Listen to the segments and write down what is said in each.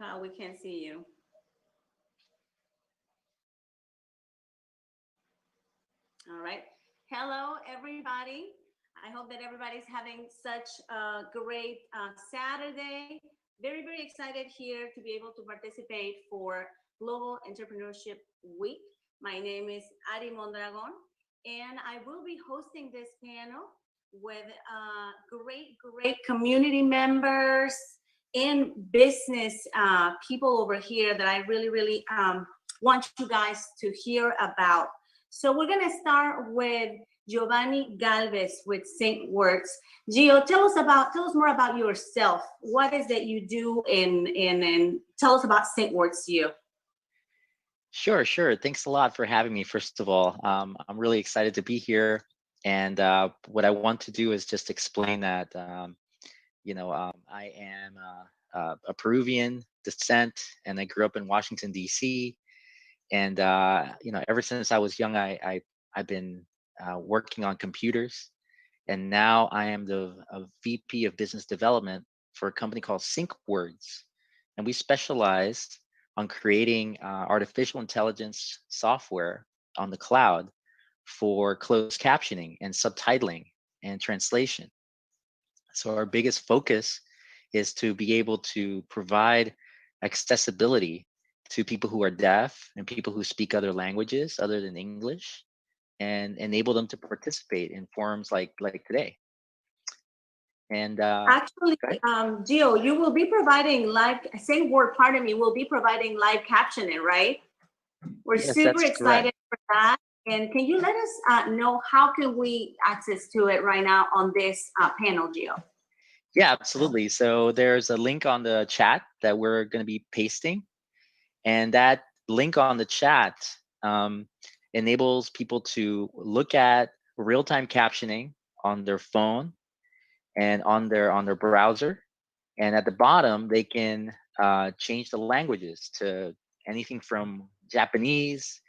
Kyle, we can't see you. All right. Hello, everybody. I hope that everybody's having such a great Saturday. Very, very excited here to be able to participate for Global Entrepreneurship Week. My name is Mondragon, and I will be hosting this panel with great community members and business people over here that I really want you guys to hear about. So we're gonna start with Giovanni Galvez with Saint Words. Gio, tell us more about yourself. What is that you do, and tell us about Saint Words, Gio. Sure. Thanks a lot for having me. First of all, I'm really excited to be here. And what I want to do is just explain that, I am a Peruvian descent, and I grew up in Washington, D.C. And, ever since I was young, I've been working on computers. And now I am the VP of Business Development for a company called Sync Words. And we specialize on creating artificial intelligence software on the cloud for closed captioning and subtitling and translation. So our biggest focus is to be able to provide accessibility to people who are deaf and people who speak other languages other than English, and enable them to participate in forums like today. And actually, Gio, you will be providing live. Saint Word, pardon me, will be providing live captioning, right? We're super excited for that. And can you let us know how can we access to it right now on this panel, Gio? Yeah, absolutely. So there's a link on the chat that we're going to be pasting, and that link on the chat enables people to look at real-time captioning on their phone and on their browser. And at the bottom, they can change the languages to anything from Japanese,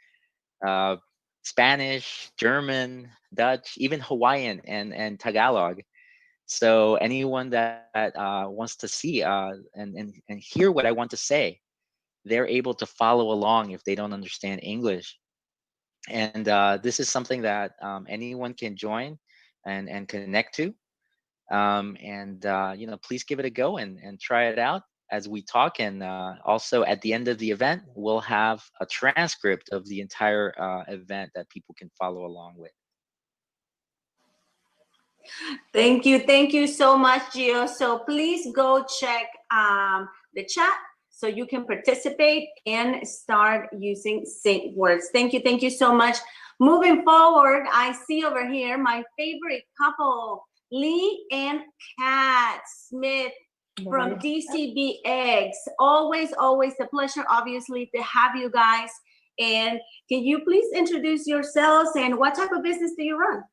Spanish, German, Dutch, even Hawaiian and Tagalog. So anyone that wants to see and hear what I want to say, they're able to follow along if they don't understand English. And this is something that anyone can join and connect to. Please give it a go and try it out as we talk. And also at the end of the event, we'll have a transcript of the entire event that people can follow along with. Thank you so much, Gio. So please go check the chat so you can participate and start using Saint Words. Thank you so much. Moving forward, I see over here my favorite couple, Lee and Kat Smith from DCBX. Always a pleasure, obviously, to have you guys. And can you please introduce yourselves and what type of business do you run?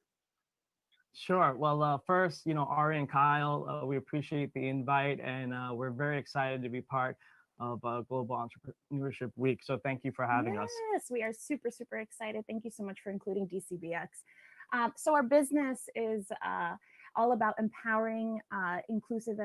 Sure. Well, first, Ari and Kyle, we appreciate the invite, and we're very excited to be part of Global Entrepreneurship Week. So thank you for having us. Yes, we are super excited. Thank you so much for including DCBX. So our business is all about empowering inclusive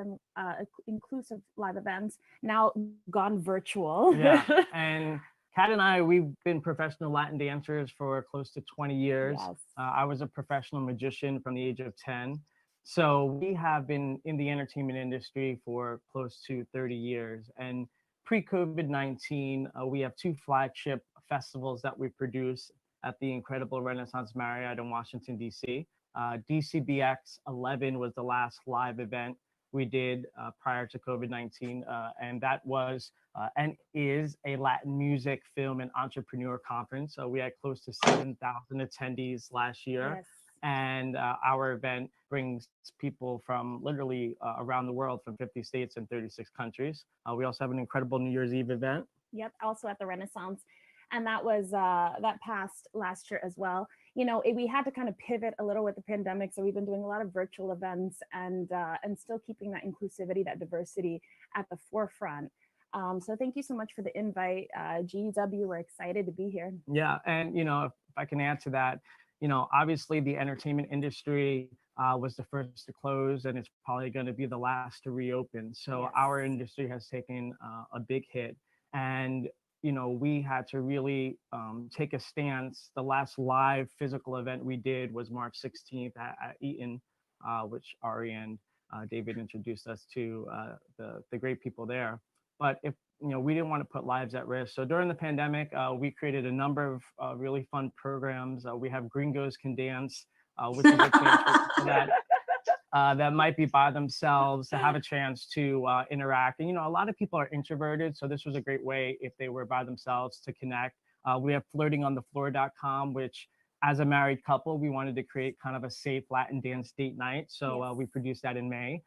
live events, now gone virtual. Yeah, and Kat and I, we've been professional Latin dancers for close to 20 years. Yes. I was a professional magician from the age of 10. So we have been in the entertainment industry for close to 30 years. And pre-COVID-19, we have two flagship festivals that we produce at the incredible Renaissance Marriott in Washington, D.C. DCBX 11 was the last live event we did prior to COVID-19, and that was and is a Latin music, film, and entrepreneur conference. So we had close to 7,000 attendees last year. Yes. And our event brings people from literally around the world, from 50 states and 36 countries. We also have an incredible New Year's Eve event. Yep, also at the Renaissance. And that was that passed last year as well. We had to kind of pivot a little with the pandemic, so we've been doing a lot of virtual events and still keeping that inclusivity, that diversity at the forefront. So thank you so much for the invite, GSW. We're excited to be here. Yeah, and if I can add to that, obviously the entertainment industry was the first to close, and it's probably going to be the last to reopen. So Yes. our industry has taken a big hit, and we had to really take a stance. The last live physical event we did was March 16th at Eaton, which Ari and David introduced us to, the great people there. But if we didn't want to put lives at risk. So during the pandemic, we created a number of really fun programs. We have Gringos Can Dance, which is a chance for people that might be by themselves to have a chance to interact. And a lot of people are introverted, so this was a great way if they were by themselves to connect. We have flirtingonthefloor.com, which as a married couple, we wanted to create kind of a safe Latin dance date night. So Yes. we produced that in May.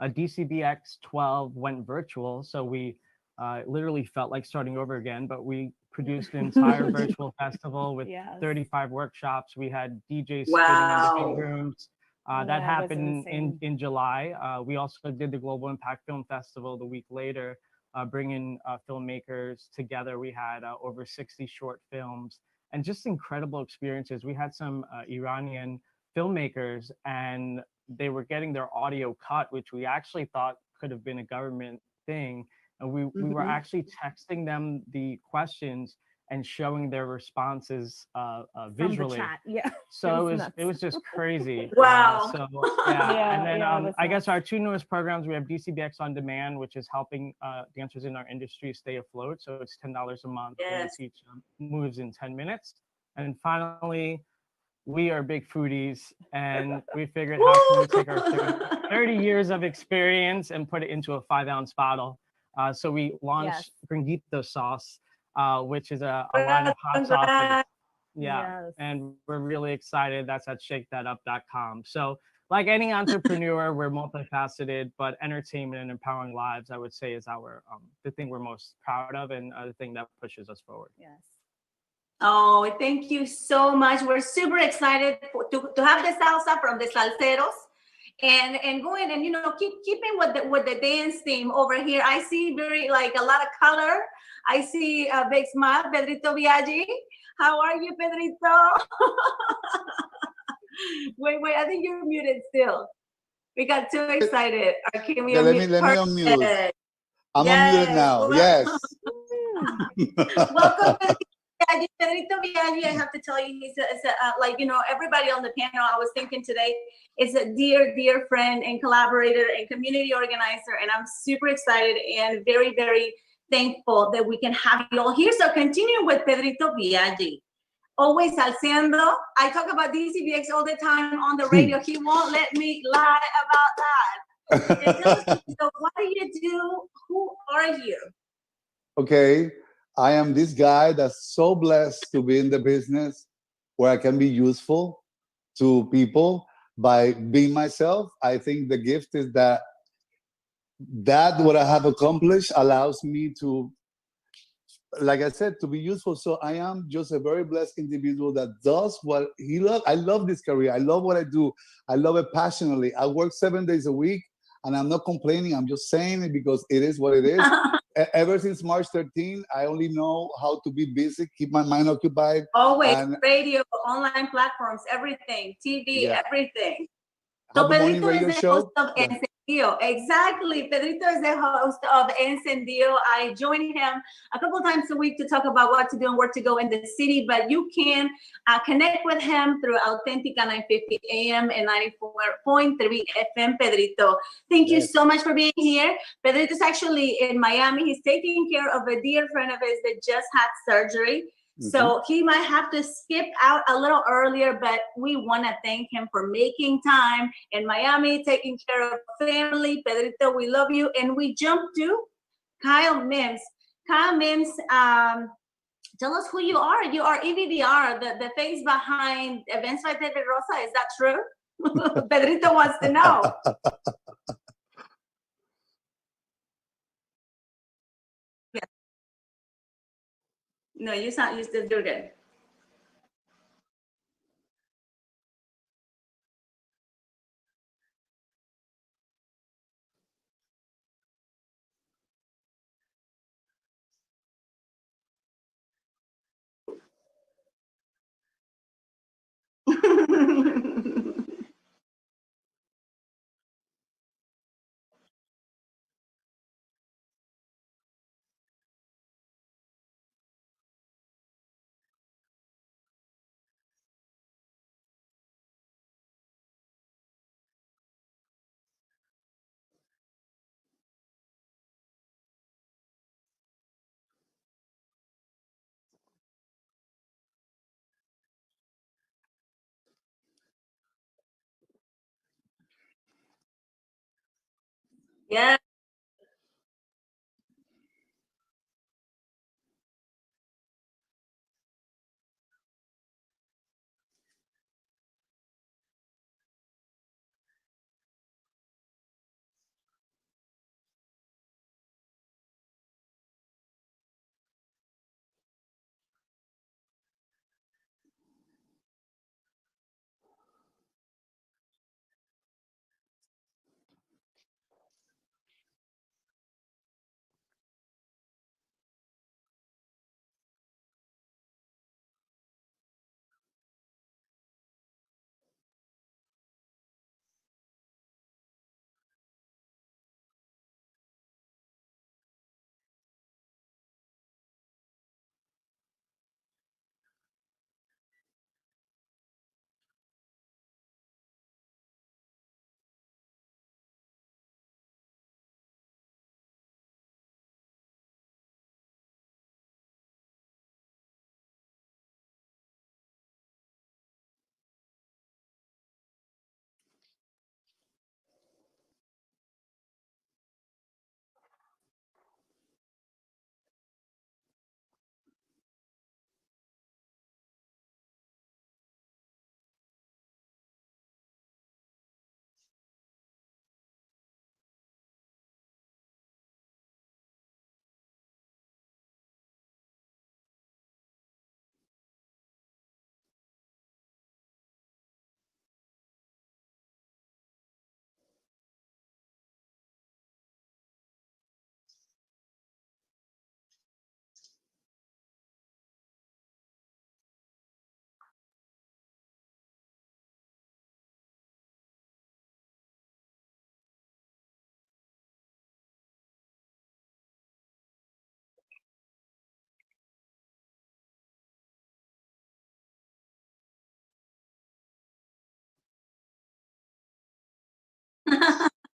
DCBX 12 went virtual, so we literally felt like starting over again, but we produced an entire virtual festival with Yes. 35 workshops. We had DJs spinning in the Wow. big rooms. That That was happened insane. in July. We also did the Global Impact Film Festival the week later, bringing filmmakers together. We had over 60 short films and just incredible experiences. We had some Iranian filmmakers, and they were getting their audio cut, which we actually thought could have been a government thing. And we were Mhm. actually texting them the questions and showing their responses From the visually. chat. Yeah. So It was it was just crazy. Wow. So yeah, Yeah, and then yeah, it was I guess nuts. our two newest programs, we have DCBX On Demand, which is helping dancers in our industry stay afloat. So it's $10 a month, and we Yes. teach moves in 10 minutes. And finally, we are big foodies, and we figured how can we take our 30 years of experience and put it into a 5-ounce bottle. So we launched Gringuito sauce, which is a line of hot sauces. Congrats. Yeah, Yes. and we're really excited. That's at shakethatup.com. So like any entrepreneur, we're multifaceted, but entertainment and empowering lives, I would say, is our the thing we're most proud of, and the thing that pushes us forward. Yes. Oh, thank you so much. We're super excited to have the salsa from the salseros and going and keeping with the dance theme over here. I see very like a lot of color. I see a big smile, Pedrito Biaggi. How are you, Pedrito? Wait, I think you're muted still. We got too excited. Can we Okay, let me unmute? unmute. Perfect. I'm Yes. unmuted now. Yes. Welcome, Biaggi. Pedrito Biaggi, I have to tell you, he's like, everybody on the panel, I was thinking today, is a dear, dear friend and collaborator and community organizer. And I'm super excited and very, very thankful that we can have you all here. So continue with Pedrito Biaggi. Always salseando. I talk about DCBX all the time on the radio. He won't let me lie about that. And tell us, what do you do? Who are you? Okay. I am this guy that's so blessed to be in the business where I can be useful to people by being myself. I think the gift is that what I have accomplished allows me to, like I said, to be useful. So I am just a very blessed individual that does what he loves. I love this career. I love what I do. I love it passionately. I work 7 days a week, and I'm not complaining. I'm just saying it because it is what it is. Ever since March 13, I only know how to be busy, keep my mind occupied. Always and radio, online platforms, everything, TV, everything. So have a morning Pedrito radio is the show. host of Encendío. Exactly. Pedrito is the host of Encendío. I join him a couple of times a week to talk about what to do and where to go in the city. But you can connect with him through Authentica 950 AM and 94.3 FM. Pedrito, thank you so much for being here. Pedrito is actually in Miami. He's taking care of a dear friend of his that just had surgery. So he might have to skip out a little earlier, but we want to thank him for making time in Miami, taking care of family. Pedrito, we love you. And we jump to Kyle Mims. Kyle Mims, tell us who you are. You are EVDR, the face behind Events by David Rosa. Is that true? Pedrito wants to know. Yes. No, you still do good. Yeah.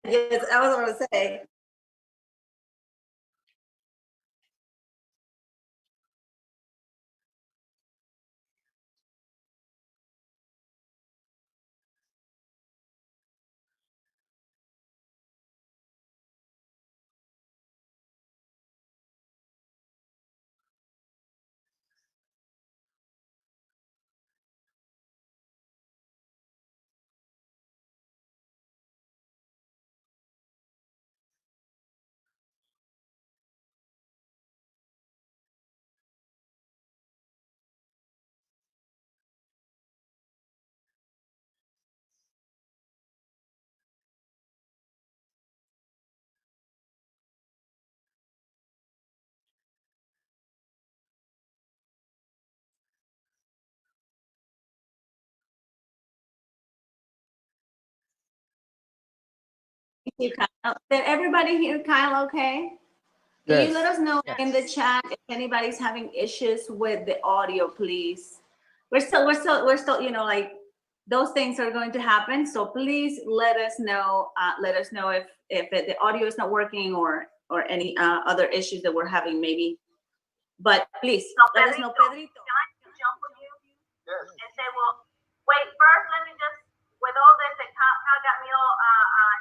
Yes, I was going to say. Thank you, Kyle. Did everybody hear Kyle okay? Can you let us know in the chat if anybody's having issues with the audio, please? We're still, like those things are going to happen. So please let us know. Let us know if the audio is not working or any other issues that we're having maybe. But please let us know, Pedrito. Can I jump with you? Yes. And say, well, wait, first let me just, with all this that Kyle got me all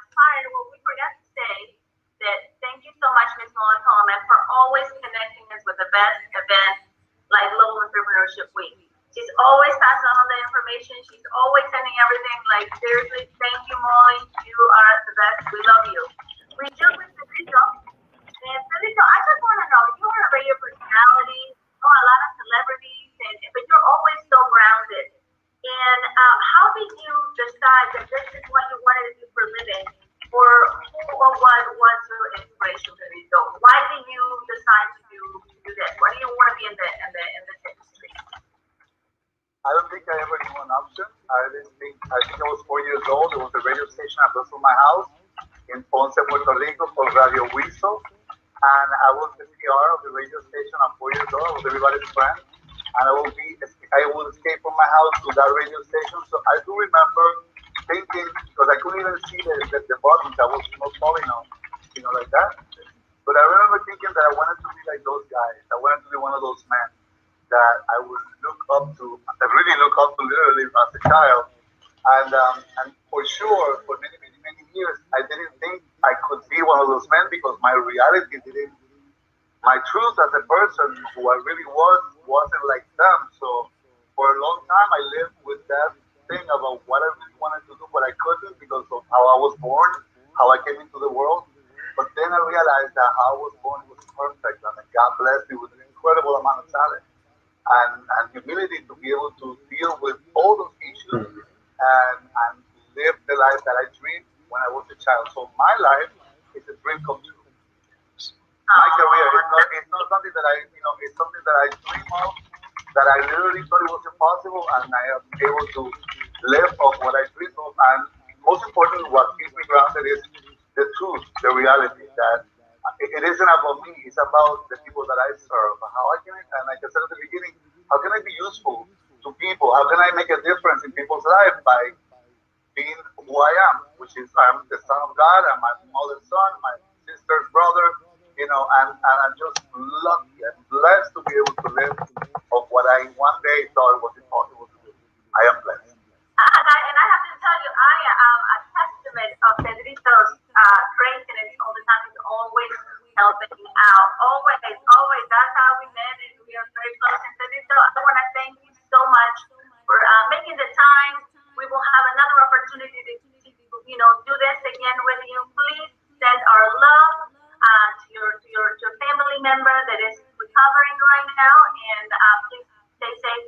inspired, well, we forgot to say that thank you so much, Ms. Nolan Coleman, for always connecting us with the best events like Global Entrepreneurship Week. She's always passing on the information. She's always sending everything. Like, seriously, thank you, Molly. You are the best. We love you. We jump with Pedrito. And Pedrito, I just want to know, you are a radio personality, you know a lot of celebrities, but you're always so grounded. And how did you decide that this is what you wanted to do for a living? Or who or what was your inspiration, Pedrito? Why did you decide to do this? Why do you want to be in the industry? I don't think I ever knew an option. I think I was 4 years old. There was a radio station across from my house in Ponce, Puerto Rico called Radio Huizo. And I was the PR of the radio station. I'm 4 years old. I was everybody's friend. And I would escape from my house to that radio station. So I do remember thinking, because I couldn't even see the buttons. I was not falling on, like that. But I remember thinking that I wanted to be like those guys. I wanted to be one of those men that I would look up to, I really look up to literally as a child. And for sure, for many, many, many years, I didn't think I could be one of those men because my reality didn't, my truth as a person who I really wasn't like them. So for a long time I lived with that thing about what I really wanted to do, but I couldn't because of how I was born, how I came into the world. But then I realized that how I was born was perfect, and God blessed me with an incredible amount of talent and humility to be able to deal with all those issues and live the life that I dreamed when I was a child. So my life is a dream come true. My career it's not something that it's something that I dream of, that I literally thought it was impossible, and I am able to live of what I dream of. And most importantly, what keeps me grounded is the truth, the reality that it isn't about me, it's about the people that I serve. How I can, and like I said at the beginning, how can I be useful to people? How can I make a difference in people's lives by being who I am, which is I'm the son of God, I'm my mother's son, my sister's brother, and I'm just lucky and blessed to be able to live of what I one day thought was impossible to do. I am blessed. And I have to tell you, I am a testament of Pedrito's craziness all the time. He's always helping out. Always. That's how we met, and we are very close. And Pedrito, I want to thank you so much for making the time. We will have another opportunity to do this again with you. Please send our love to your family member that is recovering right now, and please stay safe.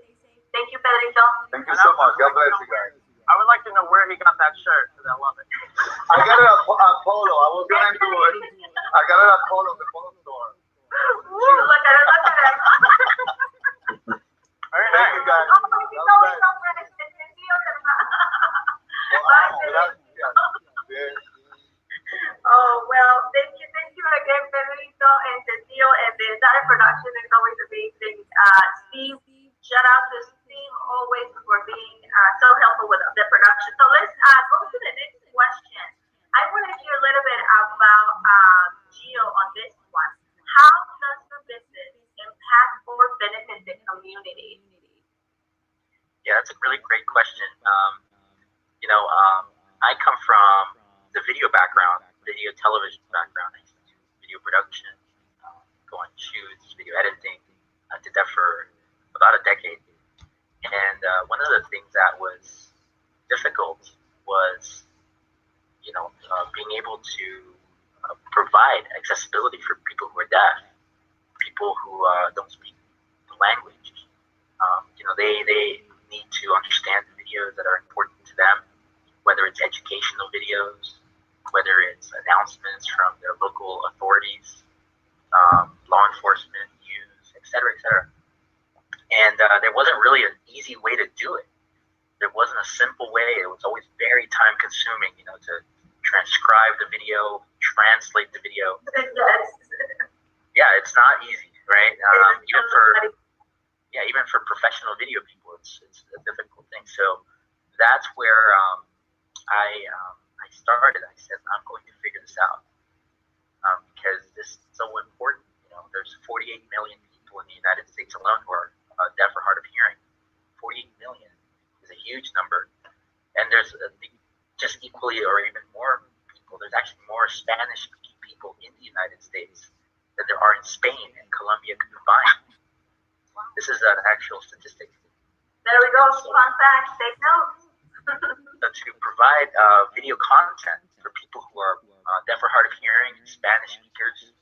Thank you, Pedrito. Thank you so much. God bless you guys. I would like to know where he got that shirt, because I love it. I got it at Polo. I was going to it. I got it at Polo, the Polo store. Ooh, look at it. Very Thank nice. you guys. Oh, he's always so fresh. Encendío. Oh, well, thank you again, Pedrito, Encendío, and the entire production is always amazing. Steve, shout out to Steve always for being so helpful with the production. So let's go to the next question. I want to hear a little bit about Gio on this one. How does your business impact or benefit the community? Yeah, that's a really great question. I come from the video background, video television background. I used to do video production, go on shoots, video editing. I did that for about a decade. And one of the things that was difficult was, being able to provide accessibility for people who are deaf, people who don't speak the language. They need to understand the videos that are important to them, whether it's educational videos, whether it's announcements from their local authorities, law enforcement, news, et cetera, et cetera. And there wasn't really an easy way to do it. There wasn't a simple way. It was always very time consuming, to transcribe the video, translate the video. Yes. Yeah, it's not easy, right? Even for professional video people, it's a difficult thing. So that's where I started. I said, I'm going to figure this out because this is so important. There's 48 million people in the United States alone who are deaf or hard of hearing. 48 million is a huge number. And there's just equally or even more people. There's actually more Spanish-speaking people in the United States than there are in Spain and Colombia combined. This is an actual statistic. There we go. Fun fact. Take notes. So to provide video content for people who are deaf or hard of hearing and Spanish speakers,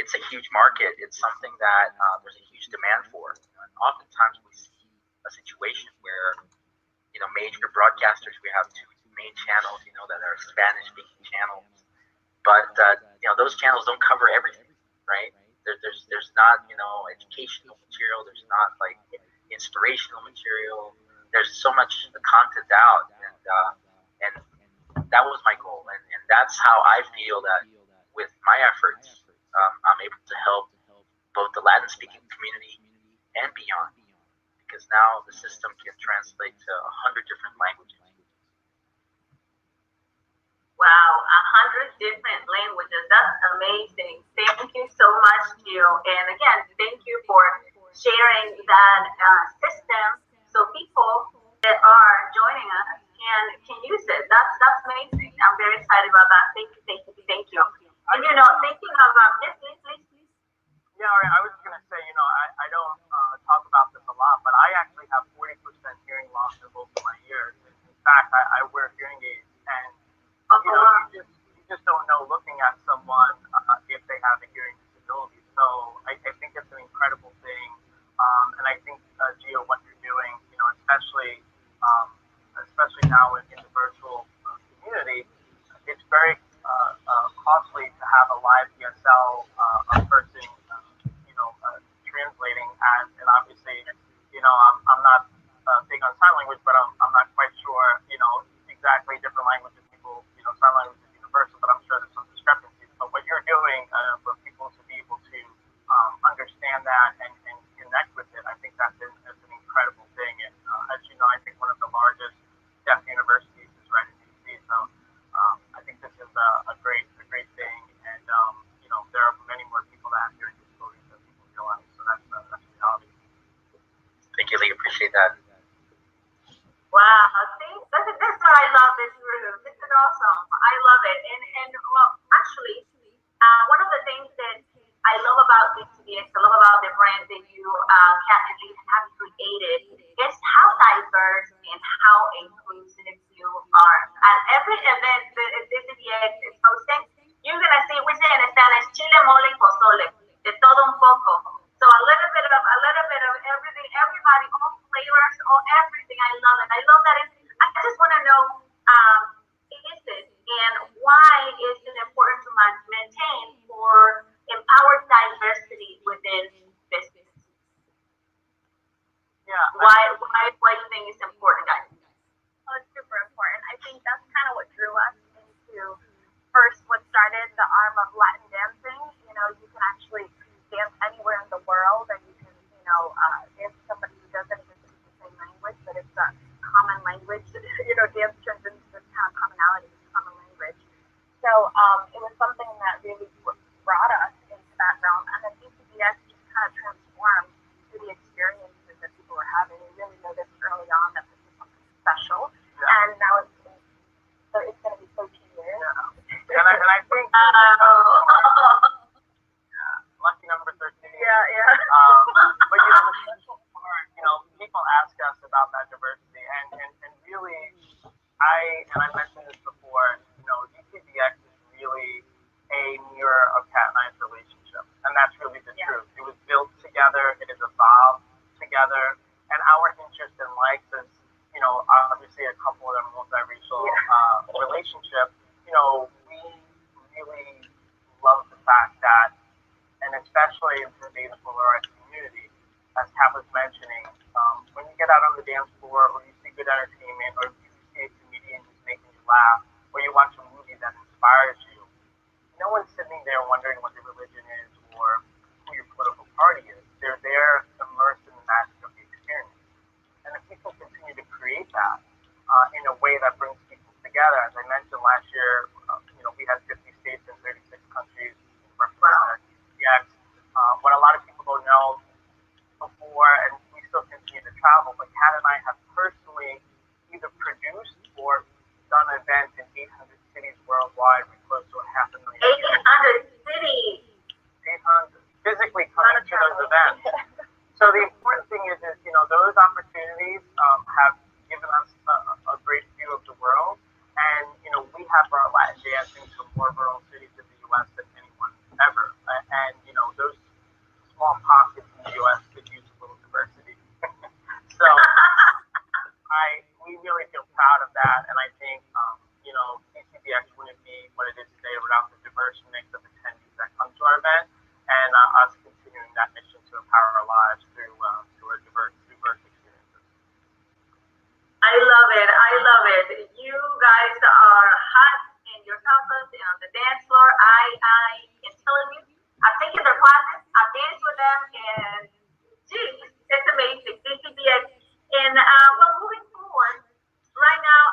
it's a huge market. It's something that there's a huge demand for. And oftentimes we see a situation where, major broadcasters, we have two main channels, that are Spanish-speaking channels. But, those channels don't cover everything, right? There's not, educational material. There's not, like, inspirational material. There's so much content out. And that was my goal. And that's how I feel that with my efforts, I'm able to help both the Latin-speaking community and beyond, because now the system can translate to 100 different languages. Wow, 100 different languages. That's amazing. Thank you so much, Gio. And again, thank you for sharing that system so people that are joining us can use it. That's amazing. I'm very excited about that. Thank you, thank you, thank you. And thinking of yes, please. Yeah, all right. I was just gonna say, I don't talk about this a lot, but I actually have 40% hearing loss in both of my ears. In fact, I wear hearing aids, and you just don't know looking at someone if they have a hearing disability. So I think it's an incredible thing, and I think Gio, what you're doing, especially now in the virtual community, it's very costly to have a live ESL, a person, translating, and obviously, I'm not big on sign language, but I'm not quite sure, exactly different languages. People, sign language is universal, but I'm sure there's some discrepancies. But what you're doing for people to be able to understand that and connect with it, I think that's an incredible thing. And as you know, I think one of the largest deaf universities is right in DC. So I think this is a great thing, and there are many more people that have hearing disabilities than people realize. So that's reality. Thank you, Lee. Appreciate that. Wow, see, this is why I love this room. This is awesome. I love it. And well, actually, one of the things that I love about DCBX, I love about the brand that you have created, is how diverse and how inclusive you are. At every event that DCBX is hosting, you're gonna see, we say in Spanish, chile, mole, y pozole, de todo un poco. So a little bit of everything, everybody, all flavors, all everything. I love it. I love that. I just want to know, is it and why is it important to maintain or empower diversity within business? Yeah. Why do you think it's important, guys? Oh, it's super important. I think that's kind of what drew us into first what started the arm of Latin dancing. You can actually dance anywhere in the world, and you can, dance to somebody who doesn't even speak the same language, but it's a common language. Dance turns into this kind of commonality, this common language. So it was something that really brought us into that realm, and then DCBS just kind of transformed through the experiences that people were having. We really noticed early on that this was something special, and now it's going to be 13 years. Yeah. And I think lucky number 13. Yeah. But the special part, people ask us about that diversity, and really, I mentioned this before. DCBX is really a mirror of Cat and I's relationship, and that's really the truth. It was built together. It has evolved together, and our interest and likes is, obviously a couple of them multiracial relationship. We really love the fact that, and especially in today's polarized community, as Kat was mentioning, when you get out on the dance floor, or you see good entertainment, or you see a comedian who's making you laugh, or you watch a movie that inspires you, no one's sitting there wondering what your religion is or who your political party is. They're there immersed in the magic of the experience. And if people continue to create that in a way that brings people together, as I mentioned last year, we had 50 states and 36 countries represented at DCBX. What a lot of people don't know before, and we still continue to travel, but Kat and I have personally either produced or done events in 800 cities worldwide with close to 500,000 people. 800 cities. 800 physically coming to those events. So the important thing is those opportunities have given us a great view of the world, and we have brought Latin dancing to more rural cities in the U.S. than anyone ever, and those small pockets in the U.S. could use a little diversity. So we really feel proud of that, and I think DCBX wouldn't be what it is today without the diverse mix of attendees that come to our event, and us continuing that mission to empower our lives through our diverse experiences. I love it. You guys are hot in your campus and on the dance floor. I am telling you, I've taken their classes, I've danced with them, and geez, it's amazing. DCBX. And moving forward, right now,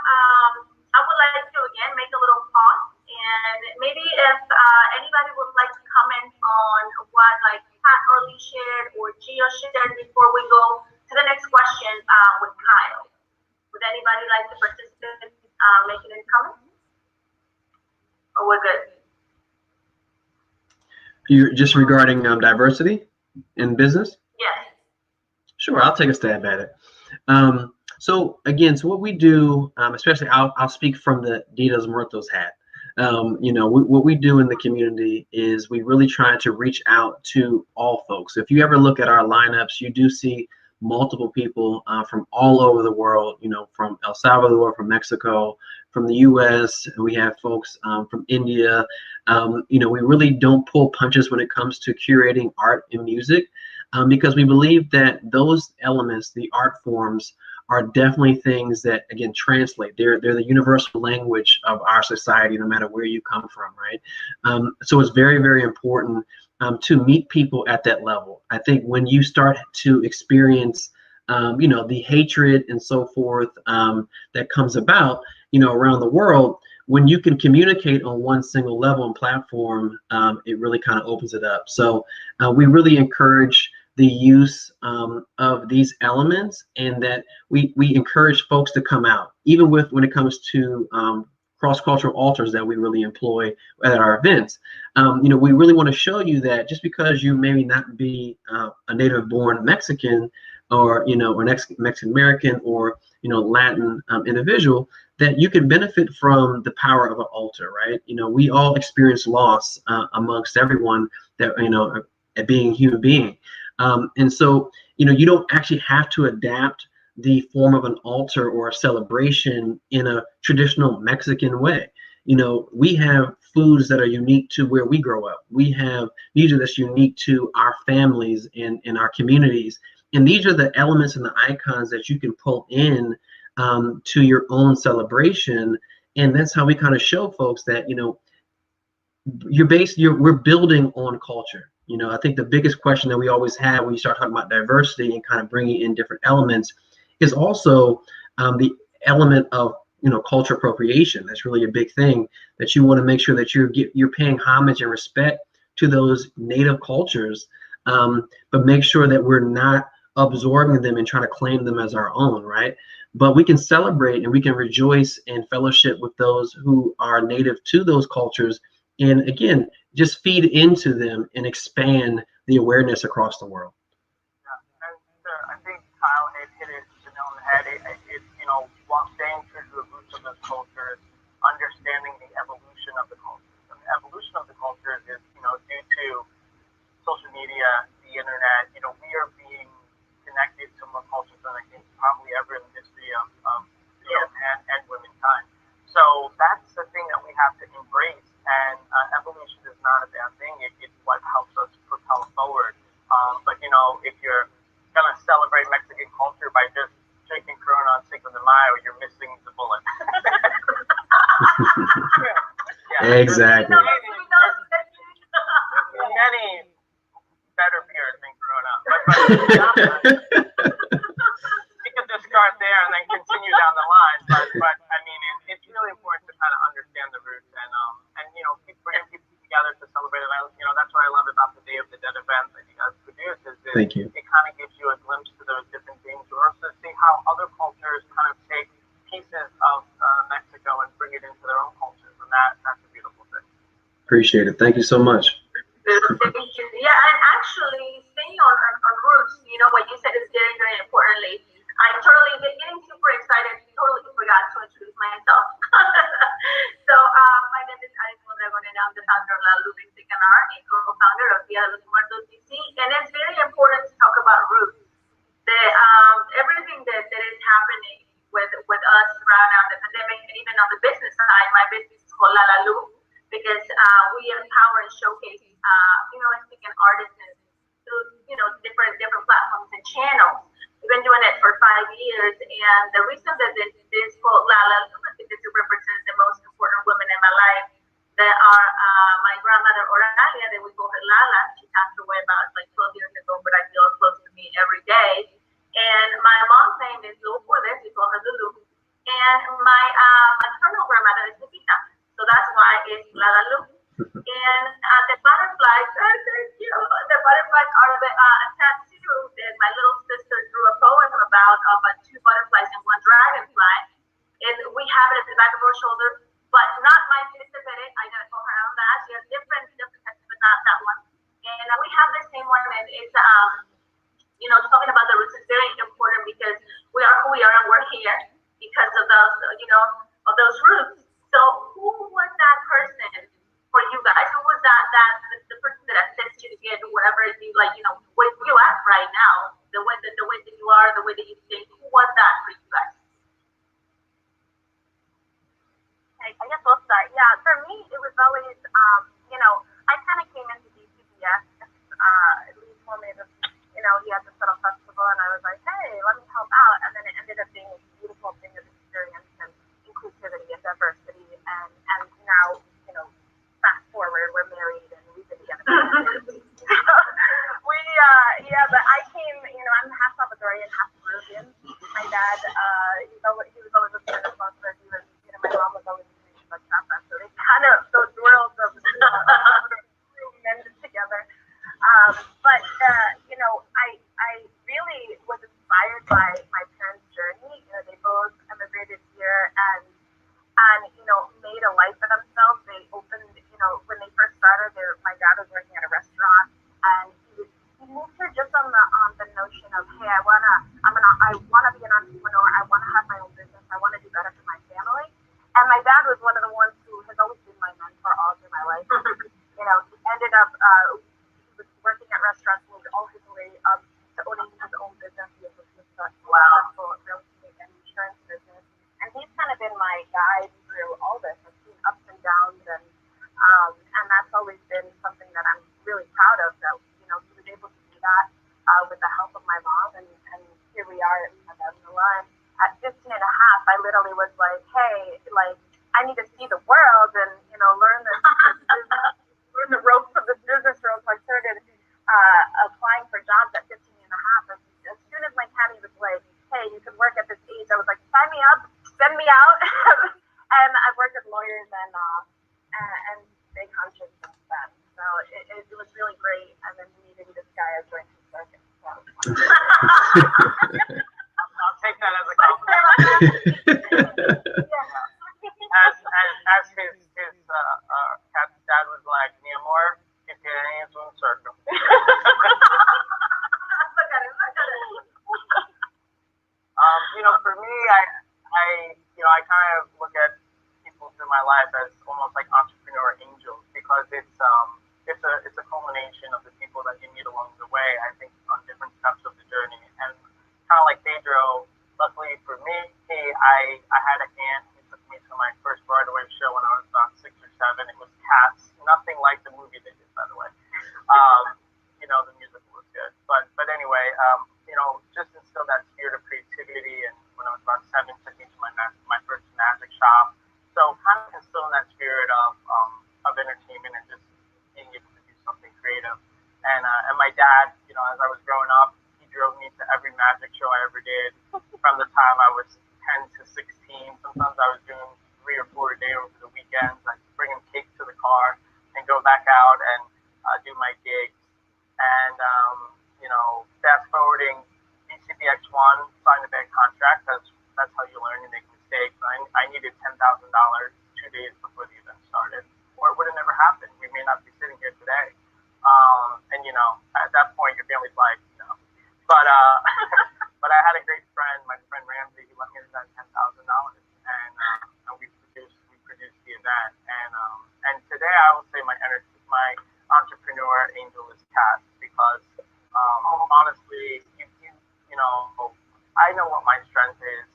I would like to again make a little pause, and maybe if anybody would like to comment on what Pat early shared or Gio shared before we go to the next question with Kyle. Would anybody like to participate, making any comments? or we're good? You're just regarding diversity in business? Yes. Sure, I'll take a stab at it. So again, so what we do, especially I'll speak from the Ditas Muertos hat. What we do in the community is we really try to reach out to all folks. If you ever look at our lineups, you do see multiple people from all over the world, from El Salvador, from Mexico, from the US. We have folks from India. We really don't pull punches when it comes to curating art and music, because we believe that those elements, the art forms, are definitely things that, again, translate. They're the universal language of our society, no matter where you come from, right? So it's very, very important to meet people at that level. I think when you start to experience, the hatred and so forth that comes about, around the world, when you can communicate on one single level and platform, it really kind of opens it up. So we really encourage the use of these elements, and that we encourage folks to come out, even when it comes to cross-cultural altars that we really employ at our events. We really want to show you that just because you maybe not be a native-born Mexican or Mexican American or Latin individual, that you can benefit from the power of an altar, right? We all experience loss amongst everyone that at being a human being. And so, you don't actually have to adapt the form of an altar or a celebration in a traditional Mexican way. We have foods that are unique to where we grow up. We have music that's unique to our families and our communities. And these are the elements and the icons that you can pull in to your own celebration. And that's how we kind of show folks that, we're building on culture. I think the biggest question that we always have when you start talking about diversity and kind of bringing in different elements is also the element of culture appropriation. That's really a big thing, that you want to make sure that you're paying homage and respect to those native cultures, but make sure that we're not absorbing them and trying to claim them as our own, right? But we can celebrate and we can rejoice and fellowship with those who are native to those cultures, and again, just feed into them and expand the awareness across the world. Yeah, and I think Kyle had hit it on the head. While staying true to the roots of this culture, understanding the evolution of the culture. And the evolution of the culture is, due to social media, the internet. We are being connected to more cultures than I think probably ever in the history of man and womankind. So that's the thing that we have to embrace. And evolution is not a bad thing. It's what helps us propel forward. But if you're gonna celebrate Mexican culture by just drinking Corona on Cinco de Mayo, you're missing the bullet. Exactly. There's many better beers than Corona. We could just start there and then continue down the line. But I mean, it's really important to kind of understand the roots and bringing people together to celebrate it. That's what I love about the Day of the Dead event that you guys produce. Thank you. It kind of gives you a glimpse to those different things, or also see how other cultures kind of take pieces of Mexico and bring it into their own cultures, and that's a beautiful thing. Appreciate it. Thank you so much. Yeah, and actually, staying on roots, what you said is very, very importantly. I'm totally getting super excited. Totally forgot to introduce myself. So my name is Mondragon, and I'm the founder of Lalalu and co-founder of Muertos DC. And it's very important to talk about roots. Everything that is happening with us around now the pandemic, and even on the business side, my business is called Lalalu, because we empower and showcase Mexican artists through different platforms and channels. We've been doing it for 5 years, and the reason that this is called Lalalu is because it represents the most important women in my life. That are my grandmother Oralia, that we call her Lala. She passed away about 12 years ago, but I feel close to me every day. And my mom's name is Lourdes, we call her Lulu. And my maternal grandmother is Lupita, so that's why it's Lalalu. And the butterflies, thank you. The butterflies are the tattoo that my little sister drew a poem about of 2 butterflies and 1 dragonfly. And we have it at the back of our shoulder but not my sister Pedro. I gotta call her on that. She has different types, but not that one. And we have the same one, and it's talking about the roots is very important because we are who we are and we're here because of those, of those roots. So who was that person for you guys? Who was the person that assessed you to get whatever you where you at right now, the way that you are, the way that you think? Who was that for you guys? I guess we'll start. Yeah, for me, it was always, I kind of came into DCBS, Lee told me that, he had this little festival, and I was like, hey, let me help out. And then it ended up being a beautiful thing of experience and inclusivity and diversity. And now, fast forward, we're married and we've been together. But I came, I'm half Salvadorian, half Peruvian. My dad, he was always a Spanish monster. He was, my mom was always like Chapa. So they kind of, those worlds of mended together. I really was inspired by my parents' journey. They both immigrated here and made a life for themselves. They opened, when they first started, my dad was working at a restaurant, and he moved here just on the notion of, hey, I wanna be an entrepreneur. I wanna have my own business. I wanna do better for my family. And my dad was one of the ones who has always been my mentor all through my life. He ended up he was working at restaurants, moved all his way up to owning his own business. He was a successful real estate and insurance business. And he's kind of been my guide through all this. I've seen ups and downs, and that's always been something that I'm really proud of, that he was able to do that with the help of my mom, and here we are at the line. At 15 and a half, I literally was like, hey, I need to see the world and learn learn the ropes of this business world. So I started applying for jobs at 15 and a half. As soon as my caddy was like, hey, you can work at this age, I was like, sign me up, send me out. And I've worked with lawyers and big hunches since then. So it was really great. And then meeting this guy, I joined his circuit. So. I'll take that as a compliment. As his cat's dad was like, mi amor, que tienes un circle. For me, I kind of look at people through my life as almost like entrepreneur angels, because it's a culmination of the people that you meet along the way. I think on different steps of the journey, and kind of like Pedro. Luckily for me, I had a aunt who took me to my first Broadway show when I was about 6 or 7. It was Cats, nothing like the movie they did, by the way. The music was good, but anyway, just instilled that spirit of creativity. And when I was about 7, took me to my first magic shop. So kind of instilling that spirit of entertainment and just being able to do something creative. And my dad, as I was growing up, he drove me to every magic show I ever did. From the time I was 10 to 16, sometimes I was doing 3 or 4 a day over the weekends. I'd bring him cake to the car and go back out and do my gigs. And, fast forwarding, DCBX1 signed a bad contract. That's how you learn, you make mistakes. I needed $10,000 2 days before the event started, or it would have never happened. We may not be sitting here today. And, at that point, your family's like, But I had a great friend, my friend Ramsey. He let me into that $10,000, and we produced the event. And today I will say my entrepreneur angel is Kat, because honestly, I know what my strength is.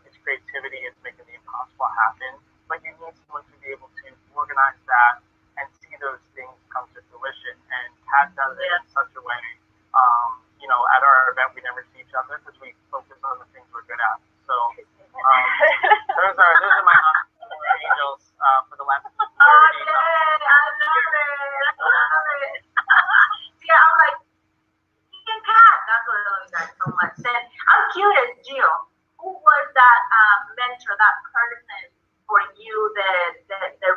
It's creativity. It's making the impossible happen. But you need someone to be able to organize that and see those things come to fruition. And Kat does it in such a way. At our event, we never see each other because we focus on the things we're good at. So those are my entrepreneur angels for the last 30 years. I love it. Yeah, I'm like, you can. That's what I love you guys so much. And I'm curious, Gio, who was that mentor, that person for you that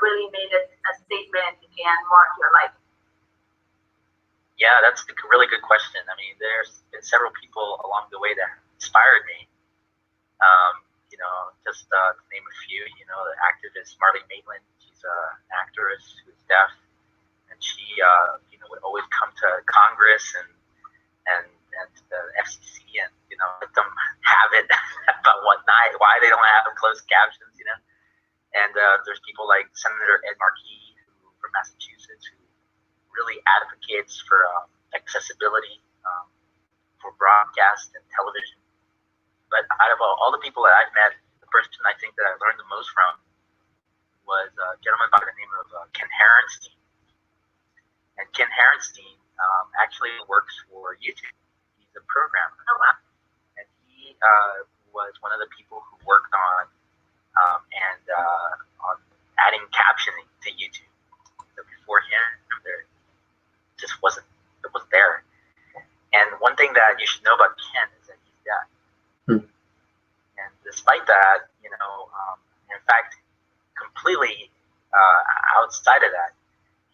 really made a statement and marked your life? Yeah, that's a really good question. I mean, there's been several people along the way that inspired me. Just to name a few, the activist is Marley Maitland. She's an actress who's deaf, and she would always come to Congress and the FCC and let them have it about why they don't have closed captions, And there's people like Senator Ed Markey from Massachusetts who really advocates for accessibility for broadcast and television. But out of all the people that I've met, the person I think that I learned the most from was a gentleman by the name of Ken Herenstein. And Ken Herenstein actually works for YouTube. He's a programmer. Oh, wow. And he was one of the people who worked on on adding captioning to YouTube. So before him, there just wasn't there. And one thing that you should know about Ken is that he's deaf. And despite that, in fact, completely outside of that,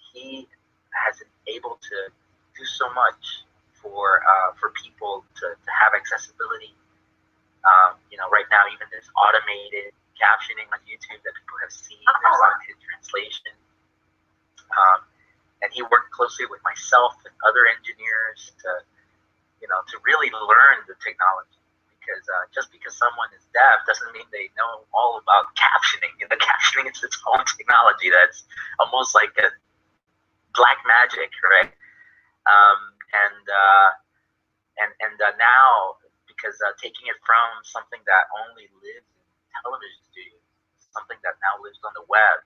he has been able to do so much for people to have accessibility. Right now, even there's automated captioning on YouTube that people have seen. There's automated translation. And he worked closely with myself and other engineers to really learn the technology. Because just because someone is deaf doesn't mean they know all about captioning. Captioning is its own technology that's almost like a black magic, right? Now, because taking it from something that only lives in television studios, something that now lives on the web,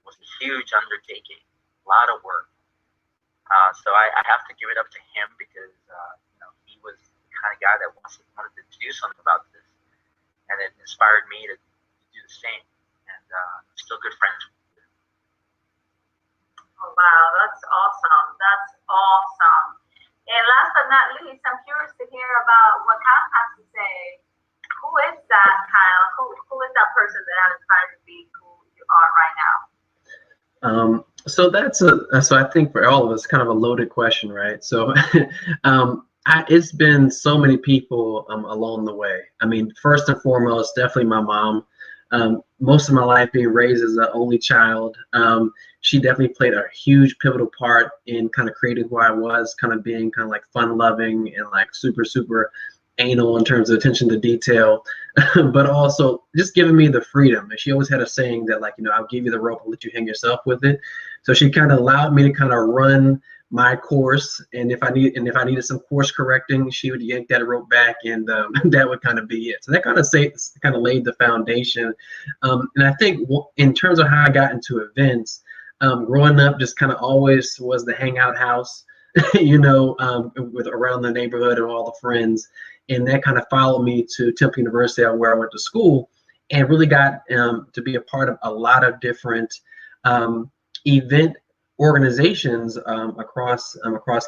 was a huge undertaking, a lot of work. So I have to give it up to him because he was the kind of guy that wanted to do something about this, and it inspired me to do the same. And I'm still good friends with him. Oh, wow, that's awesome. That's awesome. And last but not least, I'm curious to hear about what Kyle has to say. Who is that, Kyle? Who is that person that has inspired you to be who you are right now? So so I think for all of us, kind of a loaded question, right? So it's been so many people along the way. I mean, first and foremost, definitely my mom. Most of my life being raised as an only child, she definitely played a huge pivotal part in kind of creating who I was, kind of being kind of like fun loving and like super, super anal in terms of attention to detail, but also just giving me the freedom. And she always had a saying that like, I'll give you the rope and let you hang yourself with it. So she kind of allowed me to kind of run my course, and if I needed some course correcting, she would yank that rope back, and that would kind of be it. So that kind of laid the foundation. And I think in terms of how I got into events, growing up just kind of always was the hangout house, with around the neighborhood and all the friends, and that kind of followed me to Temple University, where I went to school, and really got to be a part of a lot of different event organizations across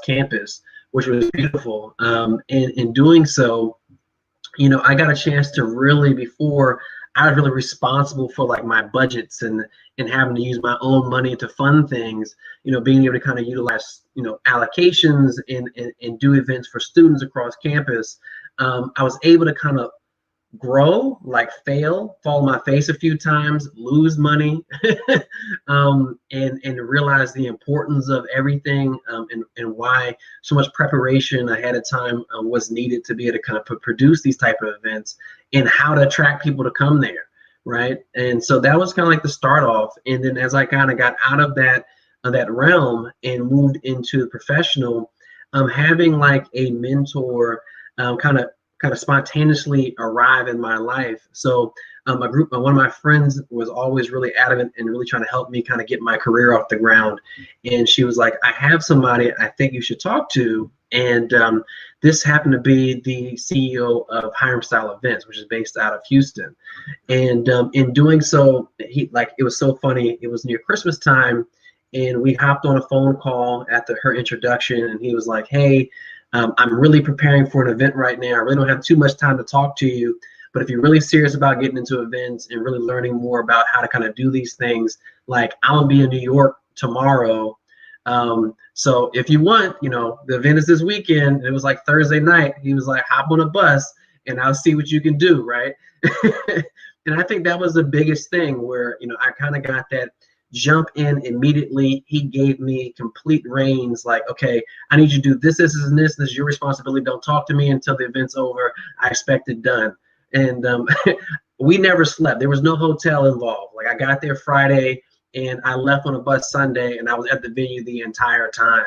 campus, which was beautiful. And in doing so, I got a chance to really, before I was really responsible for like my budgets and having to use my own money to fund things, being able to kind of utilize, allocations and do events for students across campus. I was able to kind of grow, like fail, fall on my face a few times, lose money, and realize the importance of everything, and why so much preparation ahead of time was needed to be able to kind of produce these type of events, and how to attract people to come there, right? And so that was kind of like the start off. And then as I kind of got out of that realm and moved into the professional, having like a mentor kind of spontaneously arrive in my life. So one of my friends was always really adamant and really trying to help me kind of get my career off the ground. And she was like, I have somebody I think you should talk to. And this happened to be the CEO of Hiram Style Events, which is based out of Houston. And in doing so, it was so funny. It was near Christmas time, and we hopped on a phone call after her introduction, and he was like, hey, I'm really preparing for an event right now. I really don't have too much time to talk to you, but if you're really serious about getting into events and really learning more about how to kind of do these things, like I'm gonna be in New York tomorrow. So if you want, the event is this weekend, and it was like Thursday night. He was like, hop on a bus and I'll see what you can do, right? And I think that was the biggest thing where, you know, I kind of got that jump in immediately. He gave me complete reins, like, okay, I need you to do this, this, and this. This is your responsibility. Don't talk to me until the event's over. I expect it done. And we never slept. There was no hotel involved. Like, I got there Friday and I left on a bus Sunday, and I was at the venue the entire time.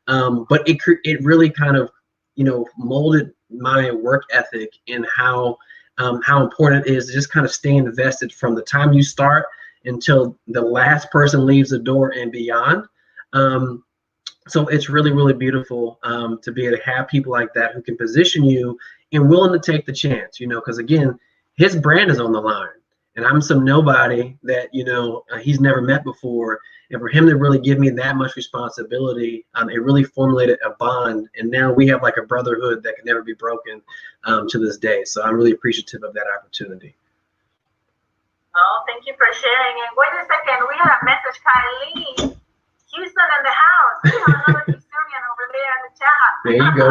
But it really kind of, you know, molded my work ethic and how important it is to just kind of stay invested from the time you start until the last person leaves the door and beyond. So it's really, really beautiful to be able to have people like that who can position you and willing to take the chance, you know, because again, his brand is on the line and I'm some nobody that, you know, he's never met before. And for him to really give me that much responsibility, it really formulated a bond. And now we have like a brotherhood that can never be broken to this day. So I'm really appreciative of that opportunity. Oh, thank you for sharing. And wait a second, we have a message, Kylie. Houston in the house. We have another Houstonian over there in the chat. There you go.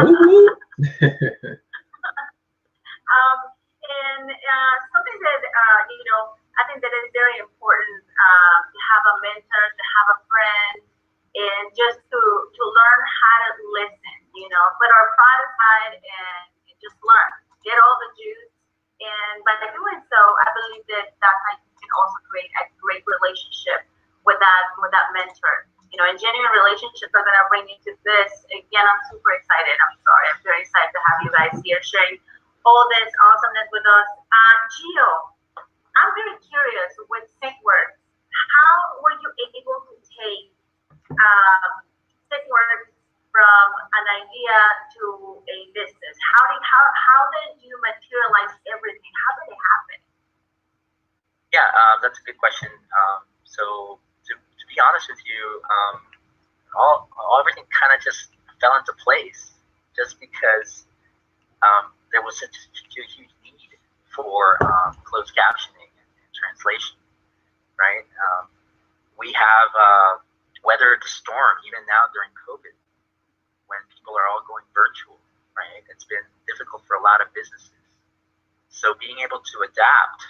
Something that, you know, I think that is very important to have a mentor, to have a friend, and just to learn how to listen, you know, put our pride aside and just learn, get all the juice. And by doing so, I believe that that's how you can also create a great relationship with that mentor. You know, and genuine relationships are going to bring you to this. Again, I'm super excited. I'm very excited to have you guys here sharing all this awesomeness with us. Gio, I'm very curious with SigWorks. How were you able to take SigWorks from an idea to a business? How did you materialize everything? How did it happen? Yeah, that's a good question. So to be honest with you, everything kind of just fell into place just because there was such a huge need for closed captioning and translation, right? We have weathered the storm even now during COVID when people are all going virtual, right? It's been difficult for a lot of businesses. So being able to adapt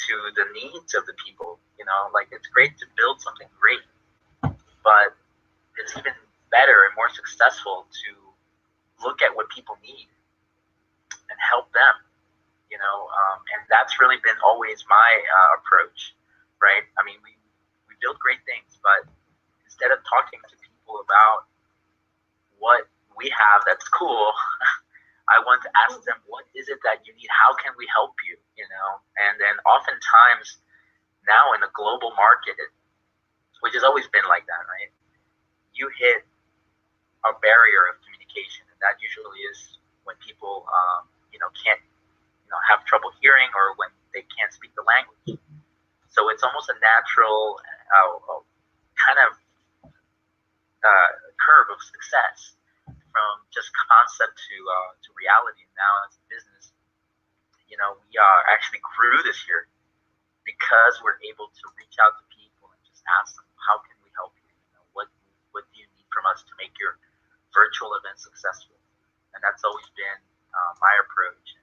to the needs of the people, you know, like it's great to build something great, but it's even better and more successful to look at what people need and help them, you know, and that's really been always my approach, right? I mean, we build great things, but instead of talking to people about what we have that's cool, I want to ask them, what is it that you need? How can we help you, you know? And then oftentimes now in the global market, which has always been like that, right? You hit a barrier of communication, and that usually is when people, you know, can't, you know, have trouble hearing or when they can't speak the language. So it's almost a natural kind of curve of success from just concept to reality. And now as a business, you know, we actually grew this year because we're able to reach out to people and just ask them, how can we help you? You know, what do you need from us to make your virtual event successful? And that's always been my approach.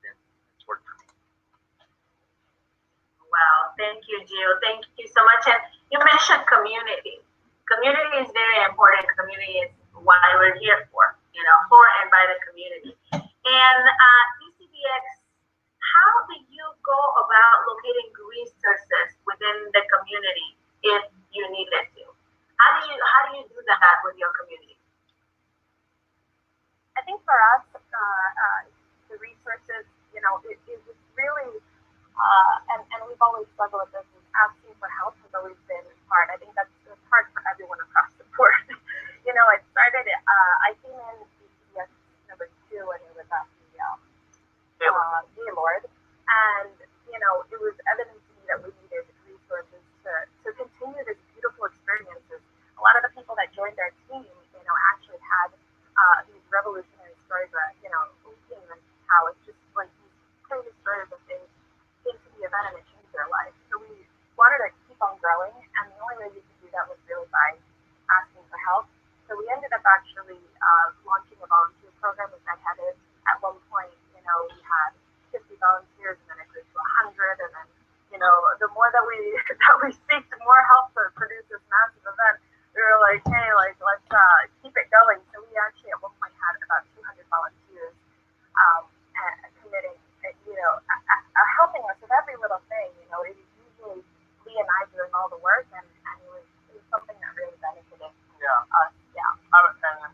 It's worked for me. Wow, thank you, Gio. Thank you so much. And you mentioned community. Community is very important. Community is why we're here for, you know, for and by the community. And DCBX, how do you go about locating resources within the community if you needed to? How do you do that with your community? I think for us, the resources, you know, it was really, and we've always struggled with this, is asking for help has always been hard. I think that's hard for everyone across the board. You know, it started, I came in DCBS number 2 and it was at the Gaylord, and, you know, it was evident to me that we needed resources to continue this beautiful experiences. A lot of the people that joined our team, you know, actually had these revolutionary stories that, you know, we've seen how it's just like these crazy stories that they came to the event and it changed their life. So we wanted to keep on growing, and the only way we could do that was really by asking for help. So we ended up actually launching a volunteer program with that headed. At one point, you know, we had 50 volunteers, and then it grew to 100, and then know, the more that we seek, the more help to produce this massive event. We were like, hey, like let's keep it going. So we actually at one point had about 200 volunteers committing, you know, helping us with every little thing. You know, it was usually Lee and I doing all the work, and it was something that really benefited us. Yeah. And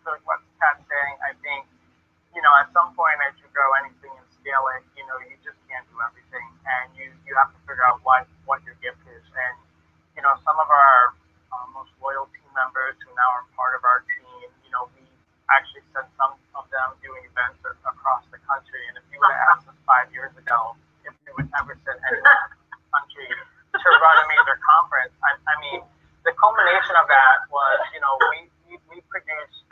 to what Kat's saying, I think, you know, at some point as you grow anything and scale it, you know, you just can't do everything, and you have to figure out what your gift is. And you know, some of our most loyal team members who now are part of our team, you know, we actually sent some of them doing events across the country. And if you would have asked us 5 years ago if we would ever send anyone to the country to run a major conference, I mean, the culmination of that was, you know, we produced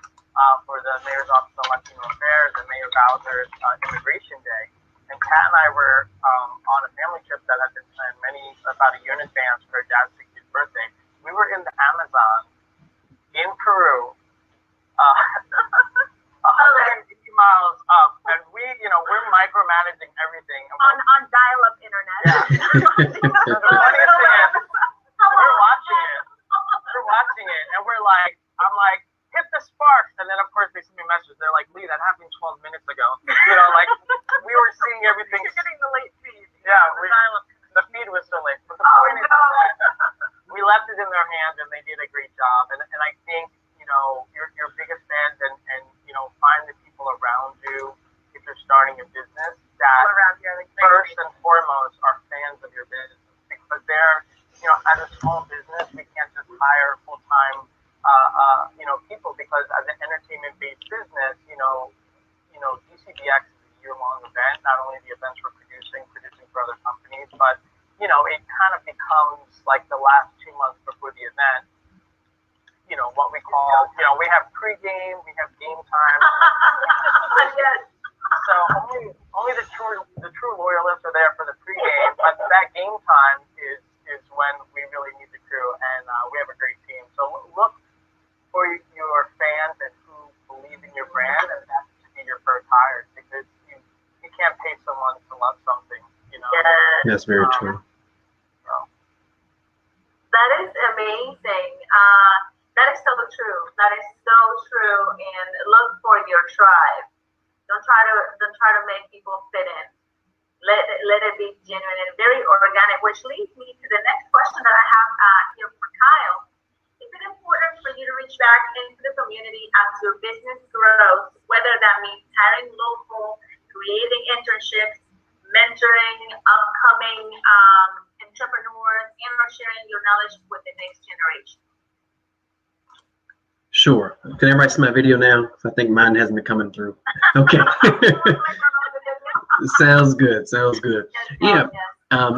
for the Mayor's Office of Latino Affairs and Mayor Bowser's Immigration Day. And Kat and I were on a family trip that had been planned about a year in advance for her dad's 60th birthday. We were in the Amazon in Peru, 180 miles up, and we're micromanaging everything. On dial-up internet. Yeah. The funniest thing is, we're watching it, and I'm like, hit the sparks, and then of course they send me a message. They're like, Lee, that happened 12 minutes ago. You know, like we were seeing everything. You're getting the late feed. Yeah, the feed was so late. But the point is that we left it in their hands, and they did a great job. And I think, you know, your biggest fans and you know, find the people around you if you're starting a business that first and foremost are fans of your business, because they're, you know, as a small business, we can't just hire full-time you know, people, because as an entertainment-based business, you know, DCBX is a year-long event. Not only the events we're producing for other companies, but you know, it kind of becomes like the last 2 months before the event. You know, what we call, you know, we have pregame, we have game time. Yes. So only the true loyalists are there for the pregame, but that game time is when we really need the crew, and we have a great team. So look for your fans and who believe in your brand, and that should be your first hire, because you can't pay someone to love something, you know. Yes. That's very true. So. That is amazing. That is so true. That is so true. And look for your tribe. Don't try to make people fit in. Let it be genuine and very organic, which leads me to the next question that I have here for Kyle. Is it important for you to reach back into the community as your business grows, whether that means hiring local, creating internships, mentoring upcoming entrepreneurs, and or sharing your knowledge with the next generation? Sure. Can everybody see my video now? I think mine hasn't been coming through. Okay. Sounds good. Sounds good. Yeah.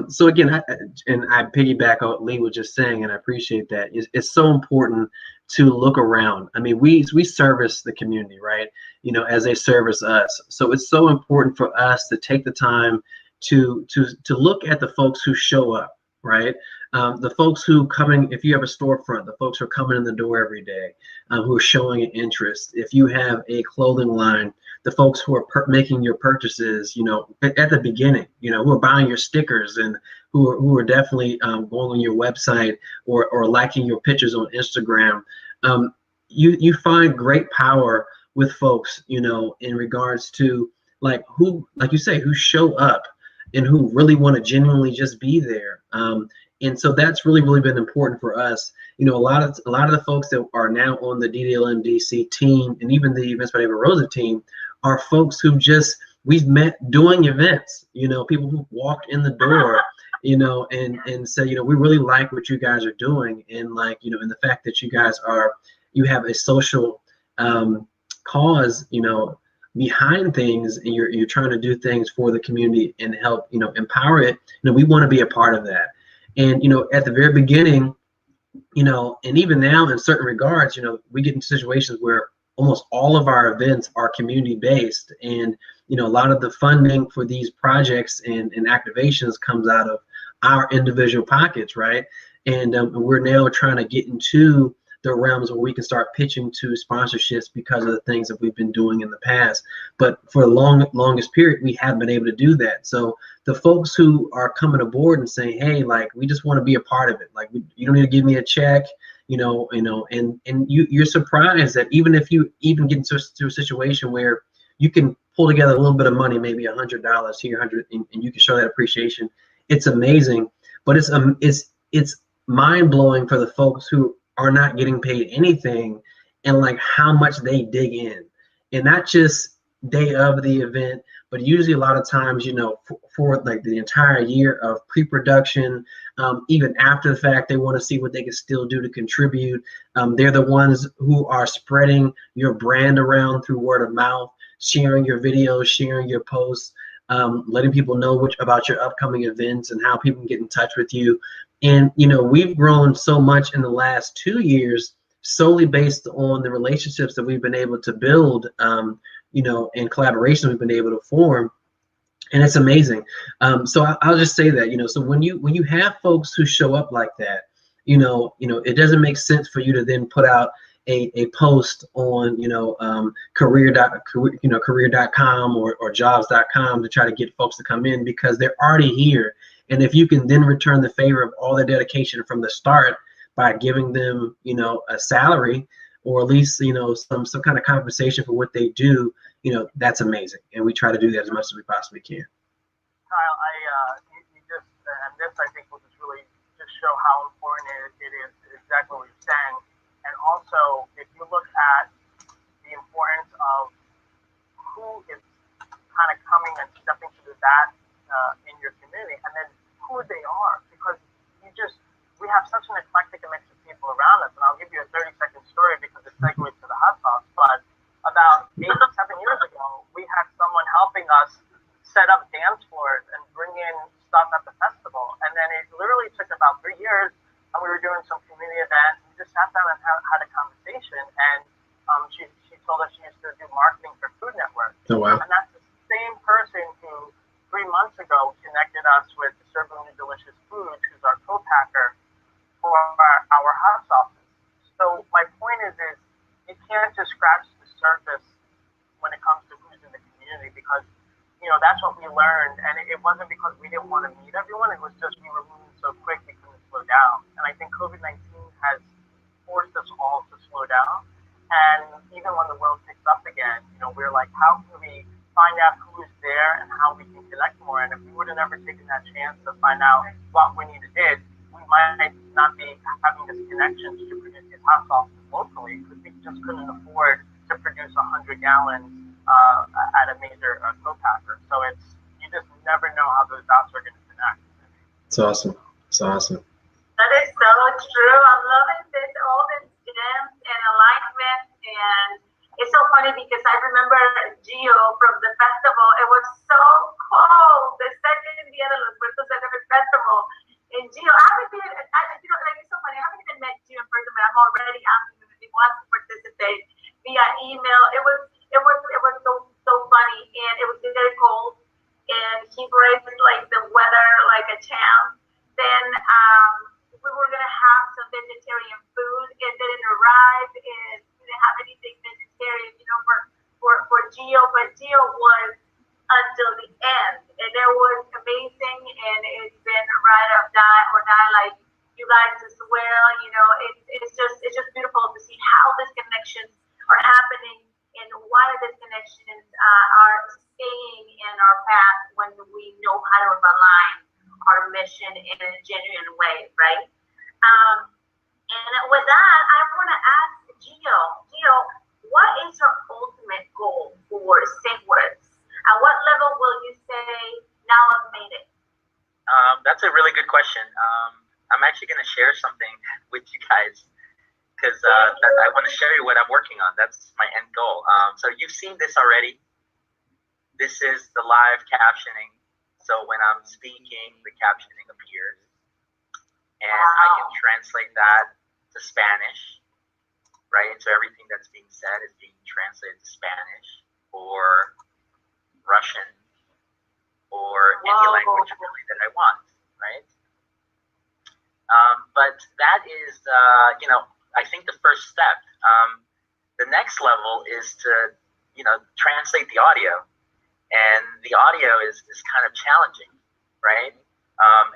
So again, I piggyback on what Lee was just saying, and I appreciate that. It's so important to look around. I mean, we service the community, right? You know, as they service us. So it's so important for us to take the time to look at the folks who show up, right? The folks who coming, if you have a storefront, the folks who are coming in the door every day, who are showing an interest. If you have a clothing line, the folks who are making your purchases, you know, at the beginning, you know, who are buying your stickers and who are definitely going on your website or liking your pictures on Instagram. You find great power with folks, you know, in regards to like you say, who show up and who really want to genuinely just be there. And so that's really been important for us. You know, a lot of the folks that are now on the DDLM DC team and even the Events by David Rosa team are folks who we've met doing events, you know, people who walked in the door, you know, and said, you know, we really like what you guys are doing. And like, you know, and the fact that you guys you have a social cause, you know, behind things, and you're trying to do things for the community and help, you know, empower it. You know, we want to be a part of that. And, you know, at the very beginning, you know, and even now in certain regards, you know, we get into situations where almost all of our events are community based, and, you know, a lot of the funding for these projects and activations comes out of our individual pockets, right? And we're now trying to get into the realms where we can start pitching to sponsorships because of the things that we've been doing in the past. But for the longest period, we haven't been able to do that. So the folks who are coming aboard and saying, hey, like, we just want to be a part of it. Like, you don't need to give me a check, and you're surprised that even if you even get into a situation where you can pull together a little bit of money, maybe $100 here, 100, and you can show that appreciation. It's amazing, but it's mind blowing for the folks who are not getting paid anything, and like how much they dig in, and not just day of the event, but usually a lot of times, for like the entire year of pre-production, even after the fact, they want to see what they can still do to contribute. They're the ones who are spreading your brand around through word of mouth, sharing your videos, sharing your posts, letting people know about your upcoming events and how people can get in touch with you. And, we've grown so much in the last 2 years solely based on the relationships that we've been able to build, and collaborations we've been able to form. And it's amazing. So I'll just say that, so when you have folks who show up like that, it doesn't make sense for you to then put out a post on, career.com or jobs.com to try to get folks to come in, because they're already here. And if you can then return the favor of all their dedication from the start by giving them, a salary, or at least, some kind of compensation for what they do, that's amazing. And we try to do that as much as we possibly can. Kyle, you just, and this I think will just really just show how important it is, exactly what you're saying. And also, if you look at the importance of who is kind of coming and stepping to that in your community, and then who they are, because we have such an eclectic mix of people around us. And I'll give you a 30-second story because it segues to the hot sauce. But about 8 or 7 years ago, we had someone helping us set up dance floors and bring in stuff at the festival. And then it literally took about 3 years, and we were doing some community events. We just sat down and had a conversation, and she told us she used to do marketing for Food Network. Oh, wow. And that's the same person who 3 months ago connected us with Servingly Delicious Foods, who's our co-packer for our hot sauces. So my point is you can't just scratch the surface when it comes to who's in the community, because that's what we learned. And it wasn't because we didn't want to meet everyone. It was just we were moving so quick we couldn't slow down. And I think COVID-19 has forced us all to slow down. And even when the world picks up again, we're like, how can we find out who is there and how we can connect more? And if we would have never taken that chance to find out what we did, we might not be having this connection to produce these hot sauces locally, because we just couldn't afford to produce 100 gallons at a major co-packer. So you just never know how those dots are going to connect. It's awesome. It's awesome. That is so true. I'm loving all these gems and alignment. And it's so funny because I remember Gio from the festival. It was so cold. The second Dia de los Muertos festival. And Gio, I haven't even, like, it's so funny. I haven't even met Gio in person, but I'm already asking him if he wants to participate via email. It was so funny, and it was very cold, and he braved like the weather like a champ. Then we were gonna have some vegetarian food, and it didn't arrive, and we didn't have anything vegetarian, for Gio. But Gio was until the end, and it was amazing, and it's been ride or die like you guys as well. It's just beautiful to see how these connections are happening and why these connections are staying in our path when we know how to align our mission in a genuine way, right? And with that, I want to ask Gio, what is your ultimate goal for Saintwords? At what level will you say, now I've made it? That's a really good question. I'm actually going to share something with you guys, because I want to share you what I'm working on. That's my end goal. So you've seen this already. This is the live captioning. So when I'm speaking, the captioning appears. And I can translate that to Spanish, right? So everything that's being said is being translated to Spanish or Russian or any language really that I want, right? But that is, I think the first step. The next level is to, translate the audio, and the audio is kind of challenging, right?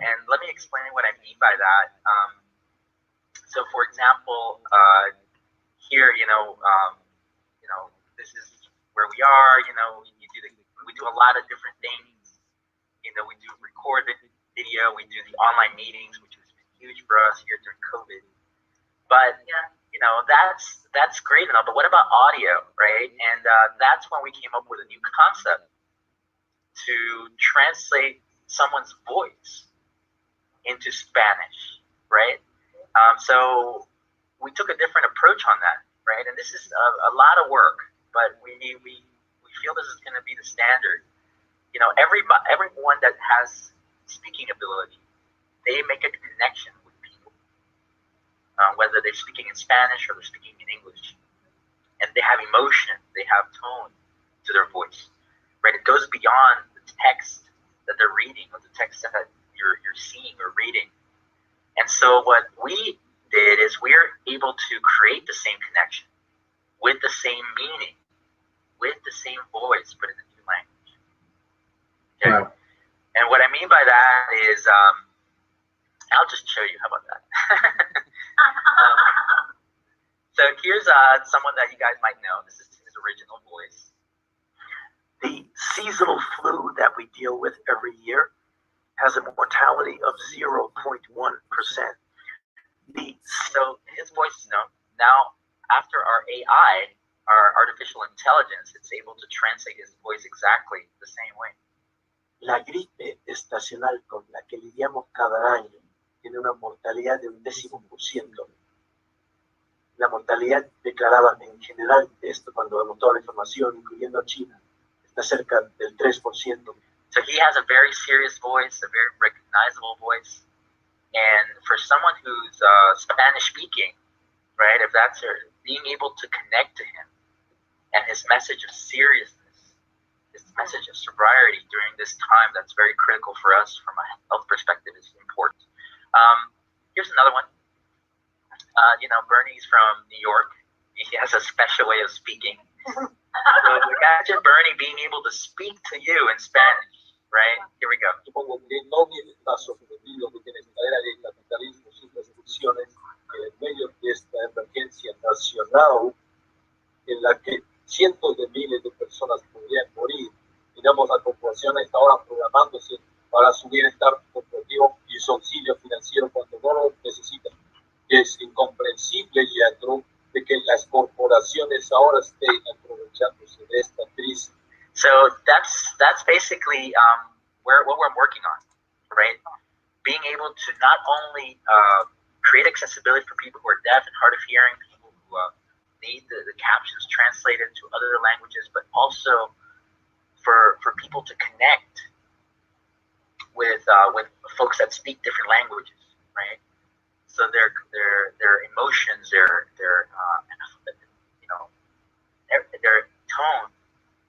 And let me explain what I mean by that. So, for example, here, this is where we are. We do a lot of different things. We do recorded video, we do the online meetings, which has been huge for us here during COVID. But that's great and all, but what about audio, right? And that's when we came up with a new concept to translate someone's voice into Spanish, right? So we took a different approach on that, right? And this is a lot of work, but we feel this is going to be the standard. Everyone that has speaking ability, they make a connection with people, whether they're speaking in Spanish or they're speaking in English, and they have emotion, they have tone to their voice, right? It goes beyond the text that they're reading or the text that you're seeing or reading. And so what we did is we're able to create the same connection with the same meaning, with the same voice, but in a new language. Okay? Wow. And what I mean by that is, I'll just show you. How about that? So here's someone that you guys might know. This is his original voice. The seasonal flu that we deal with every year has a mortality of 0.1%. So his voice, now after our AI, our artificial intelligence, it's able to translate his voice exactly the same way. La gripe estacional con la que lidiamos cada año tiene una mortalidad de 0.1%. La mortalidad declarada en general, esto cuando vemos toda la información, incluyendo China, está cerca del 3%. So he has a very serious voice, a very recognizable voice. And for someone who's Spanish speaking, right, if that's being able to connect to him and his message of seriousness, his message of sobriety during this time that's very critical for us from a health perspective is important. Here's another one. Bernie's from New York. He has a special way of speaking. So imagine Bernie being able to speak to you in Spanish, right? Here we go. Supongo que no viene el caso femenino que tiene cadera de capitalismo sin restricciones en medio de esta emergencia nacional en la que cientos de miles de personas podrían morir. Miramos a corporaciones ahora programándose para su bienestar corporativo y su auxilio financiero cuando no lo necesitan. Es incomprensible, Leandro, de que las corporaciones ahora estén aprovechándose de esta crisis. So that's basically what we're working on, right? Being able to not only create accessibility for people who are deaf and hard of hearing, people who need the captions translated to other languages, but also for people to connect with folks that speak different languages, right? So their emotions, their tone,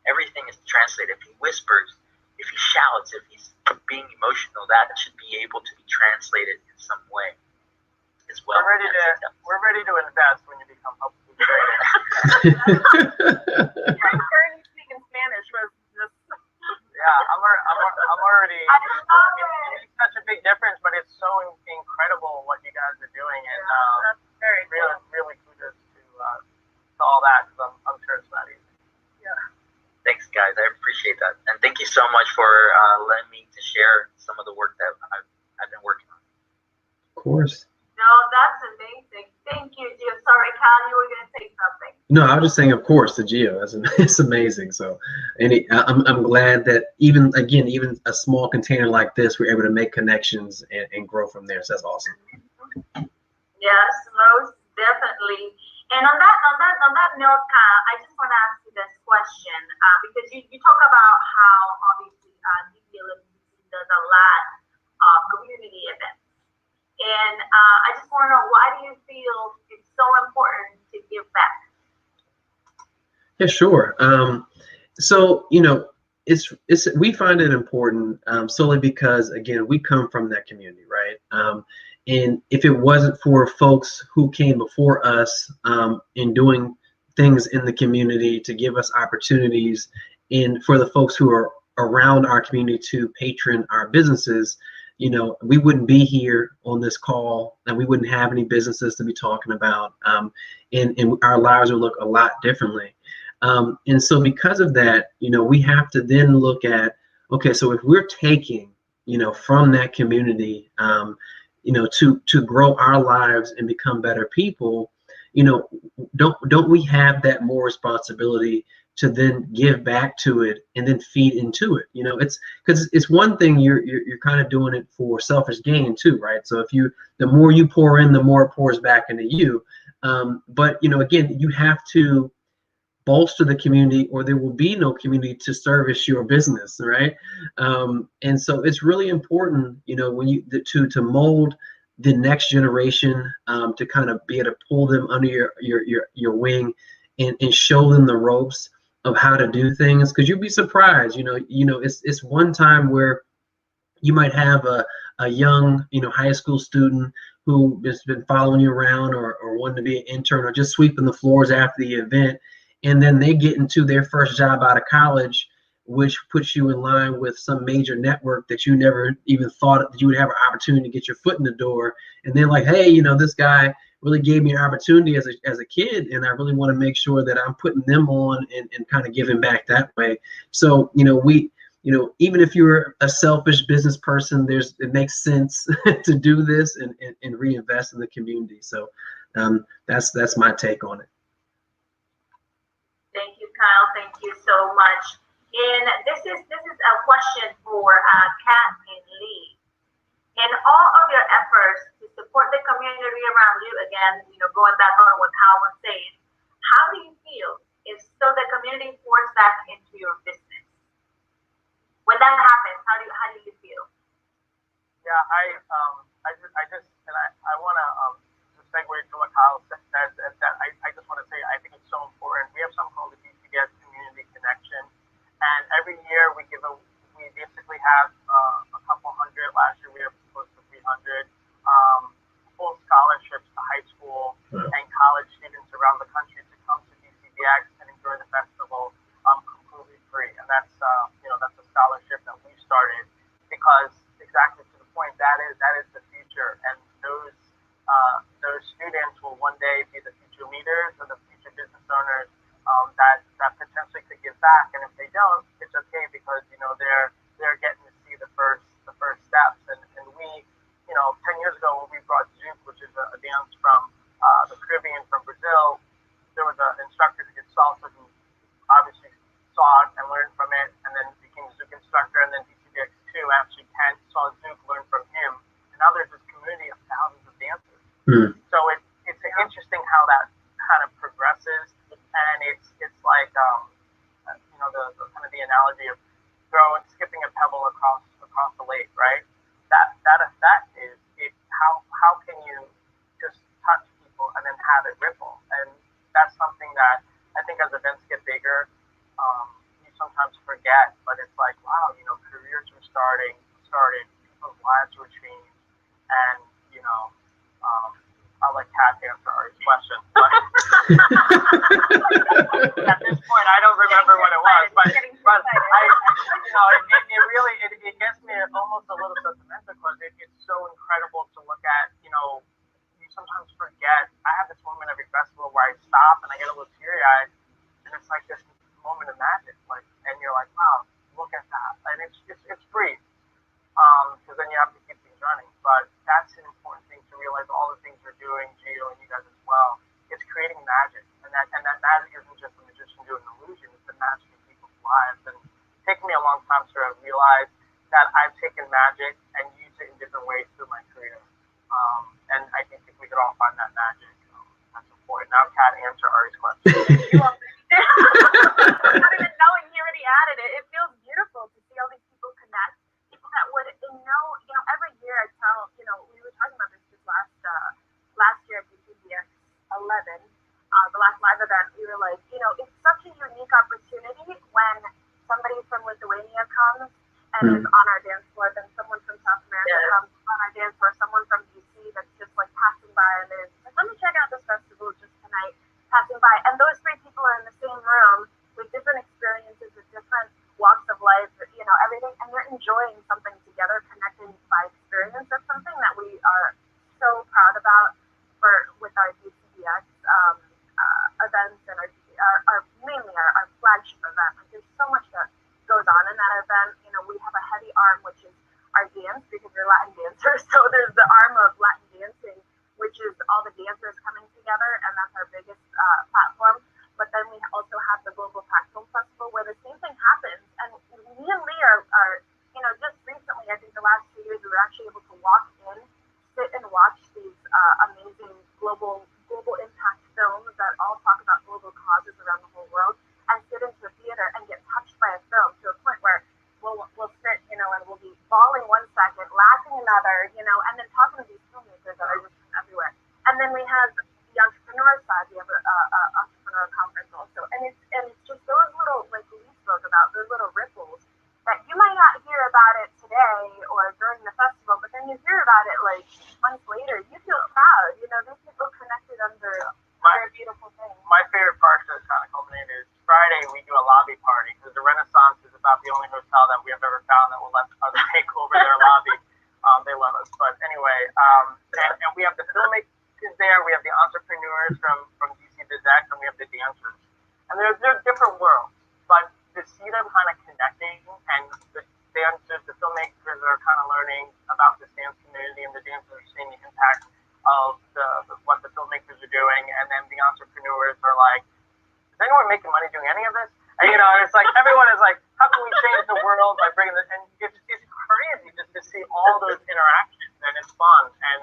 everything is translated. If he whispers, if he shouts, if he's being emotional, that should be able to be translated in some way as well. We're ready to invest when you become publicly traded. Bernie speaking Spanish was just. Yeah, I'm already. It's such a big difference, but it's so incredible what you guys are doing, and that's very really kudos to all that, because I'm sure it's not easy. Yeah. Thanks, guys. I appreciate that, and thank you so much for letting me to share some of the work that I've been working on. Of course. No, that's amazing. Thank you, Gio. Sorry, Cal, you were going to say something. No, I was just saying, of course, to Gio. It's amazing. So, I'm glad that even a small container like this, we're able to make connections and grow from there. So that's awesome. Yes, most definitely. And on that note, Cal, I just want to ask you this question because you talk about how obviously DBLMCC does a lot of community events. And I just want to know, why do you feel it's so important to give back? Yeah, sure. So we find it important solely because, again, we come from that community, right? And if it wasn't for folks who came before us in doing things in the community to give us opportunities, and for the folks who are around our community to patron our businesses, you know, we wouldn't be here on this call, and we wouldn't have any businesses to be talking about, and our lives would look a lot differently. And so because of that, you know, we have to then look at, okay, so if we're taking, you know, from that community, you know, to grow our lives and become better people, you know, don't we have that more responsibility to then give back to it and then feed into it? You know, it's because it's one thing you're kind of doing it for selfish gain too, right? So if the more you pour in, the more it pours back into you. But you know, again, you have to bolster the community, or there will be no community to service your business, right? And so it's really important, you know, when you to mold the next generation, to kind of be able to pull them under your wing and show them the ropes of how to do things, because you'd be surprised, you know, it's one time where you might have a young, you know, high school student who has been following you around, or wanting to be an intern, or just sweeping the floors after the event. And then they get into their first job out of college, which puts you in line with some major network that you never even thought that you would have an opportunity to get your foot in the door. And they're like, hey, you know, this guy really gave me an opportunity as a kid, and I really want to make sure that I'm putting them on and kind of giving back that way. So, you know, even if you're a selfish business person, it makes sense to do this and reinvest in the community. So that's my take on it. Thank you, Kyle. Thank you so much. And this is a question for Kat and Lee. In all of your efforts to support the community around you, again, you know, going back on what Kyle was saying, how do you feel if so the community pours back into your business? When that happens, how do you feel? Yeah, I want to segue to what Kyle said. I just want to say I think it's so important. We have something called the GSW Community Connection, and every year we basically have a couple hundred. Last year we have close to 300 full scholarships to high school and college students around the country to come to DCBX and enjoy the festival completely free. And that's that's a scholarship that we started because, exactly to the point, that is the future, and those students will one day be the future leaders and the future business owners that potentially could give back. And if they don't, it's okay, because you know they're getting to see the first steps. And we, you know, 10 years ago when we brought Zouk, which is a dance from the Caribbean, from Brazil, there was an instructor who did salsa who obviously saw it and learned from it, and then became a Zouk instructor, and then DCBX2 actually saw Zouk, learned from him, and now there's this community of thousands of dancers. So it's interesting how that kind of progresses, and it's like you know, the kind of the analogy of skipping a pebble across the lake, right? That effect is how can you just touch people and then have it ripple? And that's something that I think as events get bigger, you sometimes forget, but it's like, wow, you know, careers were started, people's lives were changed, and you know, I'll let Kat answer our question. But at this point, I don't remember what it was, but I, you know, it really gets me almost a little sentimental, because it's so incredible to look at. You know, you sometimes forget. I have this moment every festival where I stop and I get a little teary-eyed, and it's like this moment of magic, like, and you're like, wow, look at that, and it's brief, because then you have to keep things running. But that's an important thing to realize. All the things we're doing, Gio and you guys as well, it's creating magic, and that magic isn't just a magician doing an illusion; it's the magic in people's lives. And it's taken me a long time to realize that I've taken magic and used it in different ways through my career. And I think if we could all find that magic, that's important. Now, Kat, answer Ari's question. Not even knowing he already added it. It feels beautiful to see all these people connect. People that would know, every year I tell, we were talking about this last year at DCBX 11, the last live event. We were like, it's such a unique opportunity when somebody from Lithuania comes and is on our dance floor, then someone from South America comes on our dance floor, someone from DC that about with our GCDX events and our mainly our flagship event. Like, there's so much that goes on in that event. You know, we have a heavy arm, which is our dance, because we're Latin dancers. So there's the arm of Latin dancing, which is all the dancers coming together, and that's our biggest platform. But then we also have the Global Patron Festival, where the same thing happens. And me and Lee are you know, just recently, I think the last 2 years, we were actually able to walk in, sit and watch these amazing global impact films that all talk about global causes around the whole world, and sit into a theater and get touched by a film to a point where we'll sit, you know, and we'll be bawling one second, laughing another, you know, and then talking to these filmmakers that are just from everywhere. And then we have the entrepreneur side. We have a entrepreneur conference also, and it's just those little, like Lee spoke about, those little ripples that you might not hear about it today or during the festival, but then you hear about it like months later. You feel proud, you know, these people connected under a beautiful thing. My favorite part of this kind of culminated is Friday. We do a lobby party because the Renaissance is about the only hotel that we have ever found that will let others take over their lobby. They love us, but anyway, and we have the filmmakers there. We have the entrepreneurs from DC BizX, and we have the dancers, and they're different worlds, but to see them kind of connecting, and the dancers, the filmmakers are kind of learning about this dance community, and the dancers are seeing the impact of what the filmmakers are doing, and then the entrepreneurs are like, is anyone making money doing any of this? And, you know, it's like everyone is like, how can we change the world by bringing this? And it's crazy just to see all those interactions, and it's fun, and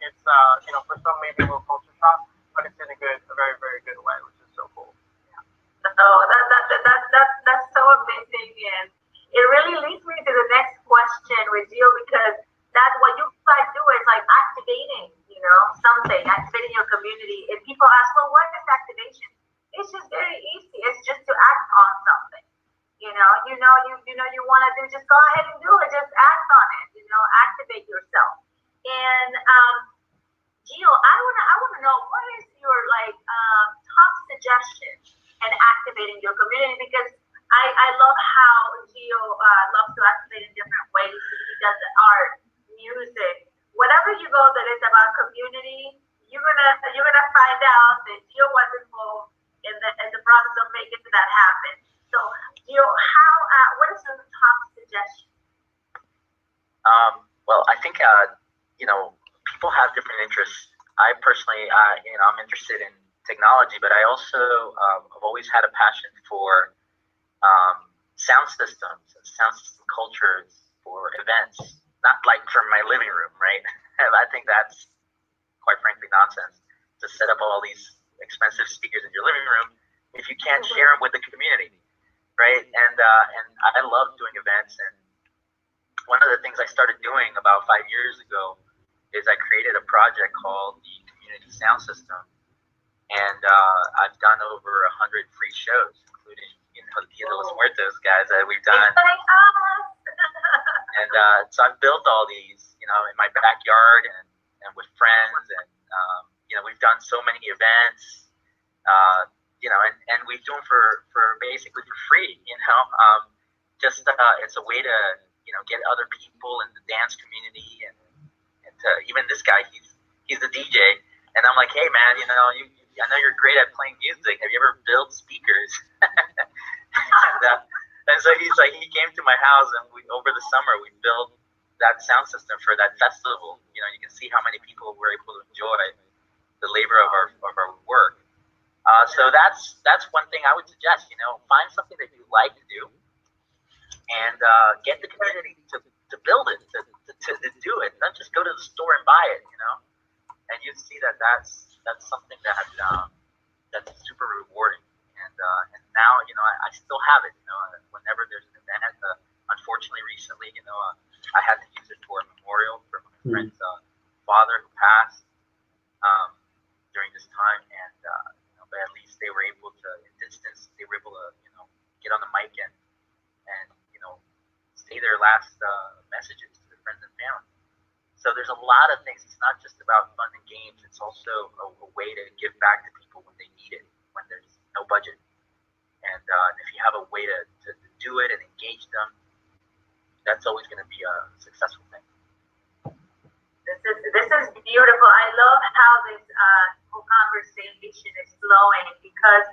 it's you know, for some maybe a little culture shock, but it's in a very, very good way, which is so cool. Oh, that's so amazing, and it really leads me to the next question with you, because that's what you guys do is like activating, you know, something, activating your community. And people ask, well, what is activation? It's just very easy. It's just to act on something. You want to do, just go ahead and do it. Just act on it. You know, activate yourself. And Gio, I wanna know, what is your top suggestion in activating your community? Because I love how Gio loves to activate in different ways. He does art, music, whatever you go that is about community. You're gonna find out that Gio was involved in the process of making that happen. So, Gio, what is your top suggestion? Well, I think you know, people have different interests. I personally, you know, I'm interested in technology, but I also have always had a passion for sound systems and sound system cultures for events. Not like from my living room, right? I think that's quite frankly nonsense to set up all these expensive speakers in your living room if you can't share them with the community, right? And I love doing events, and one of the things I started doing about 5 years ago is I created a project called the Community Sound System, and I've done over 100 free shows, including, you know, the Dia de los Muertos guys that we've done. And so I've built all these, you know, in my backyard and with friends, and you know, we've done so many events, you know, and we do them for basically for free, you know. Just it's a way to, you know, get other people in the dance community, and to, even this guy, he's the DJ, and I'm like, hey man, you know, I know you're great at playing music. Have you ever built speakers? And so he's like, he came to my house, and over the summer we built that sound system for that festival. You know, you can see how many people were able to enjoy the labor of our work. So that's one thing I would suggest. You know, find something that you like to do, and get the community to build it, to do it. Not just go to the store and buy it. You know, and you see that's something that's super rewarding. And now, you know, I still have it. You know, whenever there's an event, unfortunately, recently, you know, I had to use it for a memorial for my friend's father who passed during this time, and you know, but at least they were able to, in distance, they were able to, you know, get on the mic and you know, say their last messages to their friends and family. So there's a lot of things. It's not just about fun and games. It's also a way to give back to people when they need it, when there's no budget. And if you have a way to do it and engage them, that's always going to be a successful thing. This This is beautiful. I love how this whole conversation is flowing because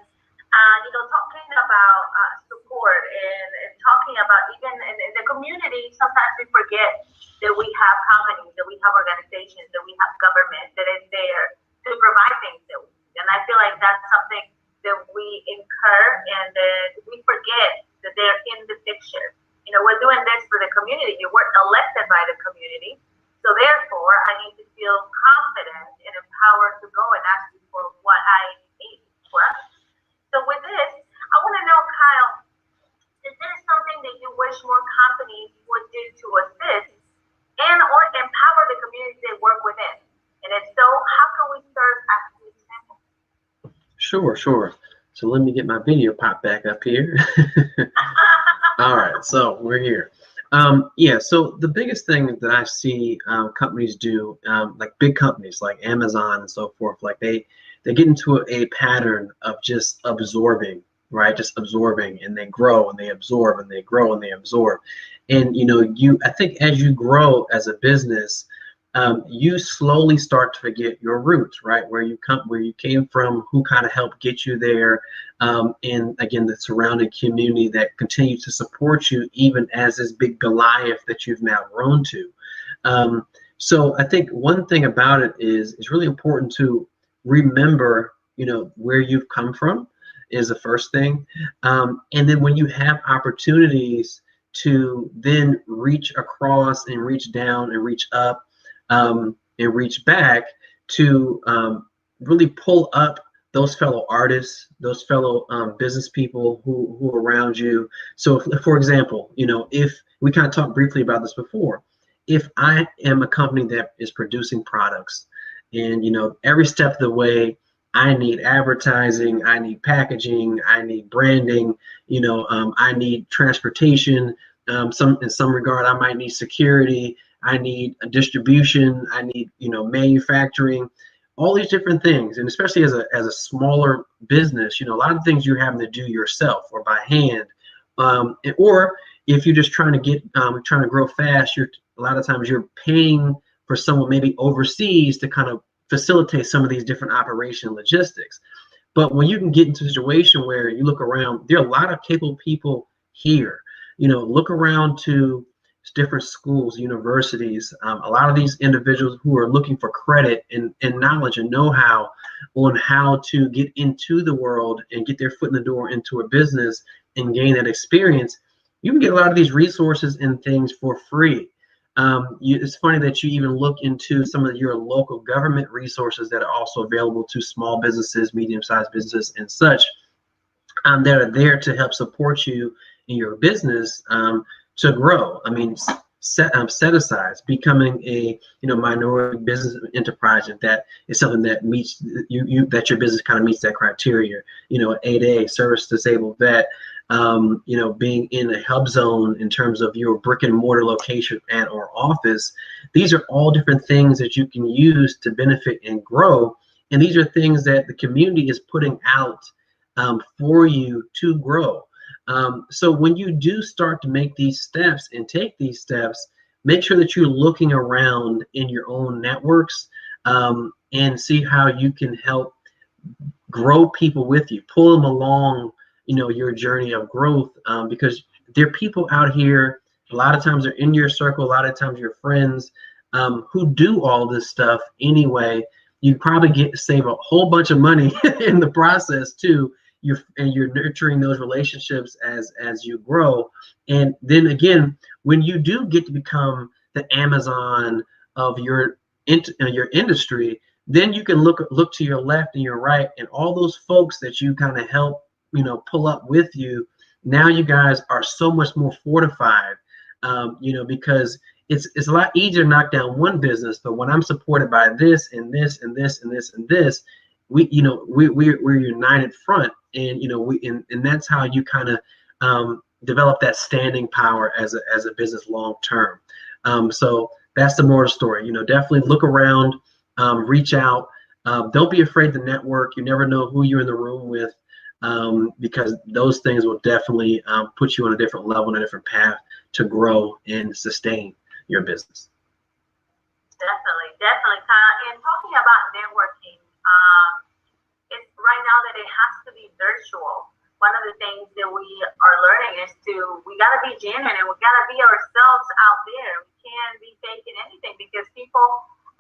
talking about support and talking about even in the community, sometimes we forget that we have companies, that we have organizations, that we have government that is there to provide things that we need. And I feel like that's something that we incur and that we forget that they're in the picture. We're doing this for the community. You weren't elected by the community. So therefore, I need to feel confident and empowered to go and ask you for what I need for us. So with this, I want to know, Kyle, is there something that you wish more companies would do to assist and or empower the communities they work within? And if so, how can we serve as an example? Sure. So let me get my video pop back up here. All right, so we're here. So the biggest thing that I see companies do, like big companies like Amazon and so forth, like they get into a pattern of just absorbing, right? Just absorbing, and they grow and they absorb and they grow and they absorb. And I think as you grow as a business, you slowly start to forget your roots, right? Where you came from, who kind of helped get you there, and again, the surrounding community that continues to support you, even as this big Goliath that you've now grown to. So I think one thing about it is it's really important to remember, where you've come from is the first thing, and then when you have opportunities to then reach across and reach down and reach up. And reach back to really pull up those fellow artists, those fellow business people who are around you. So, for example, if we kind of talked briefly about this before, if I am a company that is producing products, and every step of the way, I need advertising, I need packaging, I need branding, I need transportation. In some regard, I might need security. I need a distribution, I need, manufacturing, all these different things. And especially as a smaller business, a lot of things you're having to do yourself or by hand. Or if you're just trying to grow fast, a lot of times you're paying for someone maybe overseas to kind of facilitate some of these different operation logistics. But when you can get into a situation where you look around, there are a lot of capable people here. Look around to different schools, universities, a lot of these individuals who are looking for credit and knowledge and know-how on how to get into the world and get their foot in the door into a business and gain that experience. You can get a lot of these resources and things for free. It's funny that you even look into some of your local government resources that are also available to small businesses, medium-sized businesses, and such, that are there to help support you in your business to grow. I mean, set aside becoming a minority business enterprise, and that is something that meets that your business kind of meets that criteria. 8A service disabled vet, being in a hub zone in terms of your brick and mortar location and or office. These are all different things that you can use to benefit and grow, and these are things that the community is putting out for you to grow. So when you do start to make these steps and take these steps, make sure that you're looking around in your own networks and see how you can help grow people with you, pull them along, your journey of growth, because there are people out here, a lot of times they're in your circle, a lot of times your friends who do all this stuff anyway. You probably get to save a whole bunch of money in the process too. You're nurturing those relationships as you grow. And then again, when you do get to become the Amazon of your industry, then you can look to your left and your right, and all those folks that you kind of help pull up with you. Now you guys are so much more fortified, because it's a lot easier to knock down one business, but when I'm supported by this and this and this and this and this, we're united front, and and that's how you kind of develop that standing power as a business long term. So that's the moral story. Definitely look around, reach out. Don't be afraid to network. You never know who you're in the room with, because those things will definitely put you on a different level and a different path to grow and sustain your business. Definitely. Definitely. And talking about networking, it's right now that it has to be virtual. One of the things that we are learning is we gotta be genuine and we gotta be ourselves out there. We can't be faking anything because people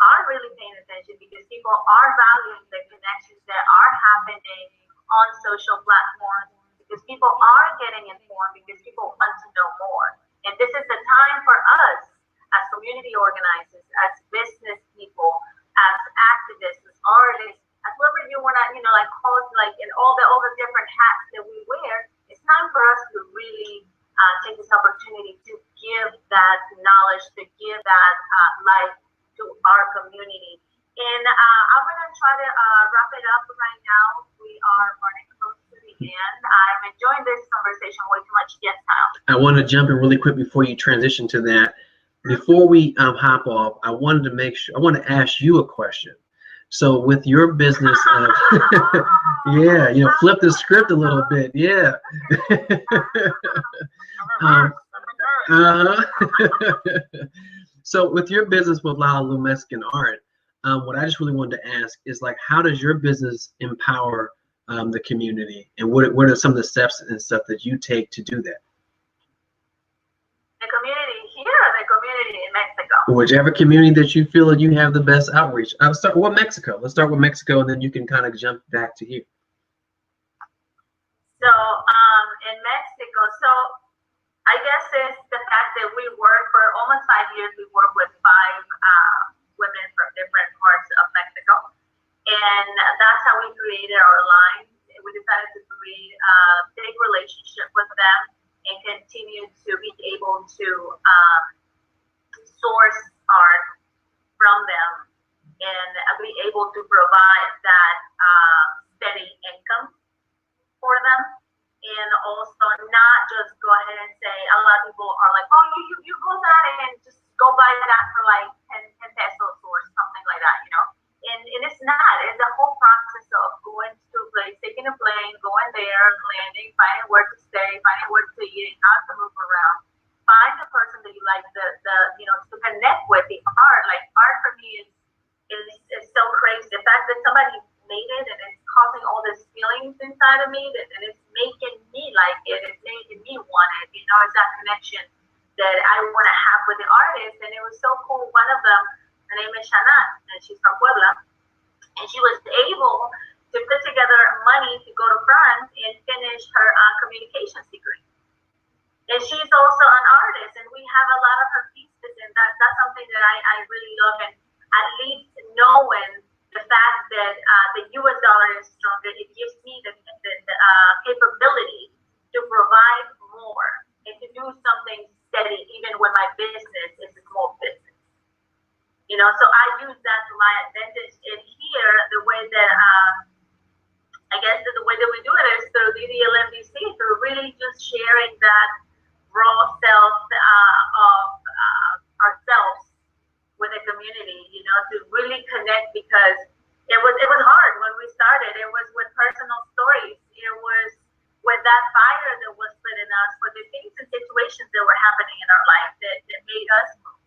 are really paying attention, because people are valuing the connections that are happening on social platforms, because people are getting informed, because people want to know more. And this is the time for us as community organizers, as business people, as activists, as artists, as whoever you want to, like call it, like in all the different hats that we wear. It's time for us to really take this opportunity to give that knowledge, to give that life to our community. And I'm going to try to wrap it up right now. We are running close to the end. I'm enjoying this conversation way too much. Yes, Kyle. I want to jump in really quick before you transition to that. Before we hop off, I want to ask you a question. So with your business of, yeah, flip the script a little bit. Yeah. So with your business with Lalalu Mexican art, what I just really wanted to ask is, like, how does your business empower the community, and what are some of the steps and stuff that you take to do that? The community here or the community in Mexico? Whichever community that you feel that you have the best outreach. I'll start with Mexico. Let's start with Mexico, and then you can kind of jump back to here. So in Mexico, so I guess it's the fact that we work for almost 5 years. We work with 5 women from different parts of Mexico, and that's how we created our line. We decided to create a big relationship with them and continue to be able to source art from them and be able to provide that steady income for them. And also not just go ahead and say, a lot of people are like, oh, you go that and just go buy that for like 10 pesos or something like that, And it's not. It's a whole process of going to a place, taking a plane, going there, landing, finding where to stay, finding where to eat, how to move around. Find the person that you like, to connect with the art. Like, art for me is so crazy. The fact that somebody made it and it's causing all these feelings inside of me, and it's making me like it, it's making me want it. It's that connection that I want to have with the artist. And it was so cool. One of them, her name is Shanat, and she's from Puebla, and she was able to put together money to go to France and finish her communications degree. And she's also an artist, and we have a lot of her pieces, and that's something that I really love. And at least knowing the fact that the U.S. dollar is stronger, it gives me the capability to provide more and to do something steady, even when my business is a small business. So I use that to my advantage. And here, the way that I guess the way that we do it is through DDLMDC, through really just sharing that raw self of ourselves with the community, to really connect, because it was hard when we started. It was with personal stories. It was with that fire that was lit in us, for the things and situations that were happening in our life that made us move.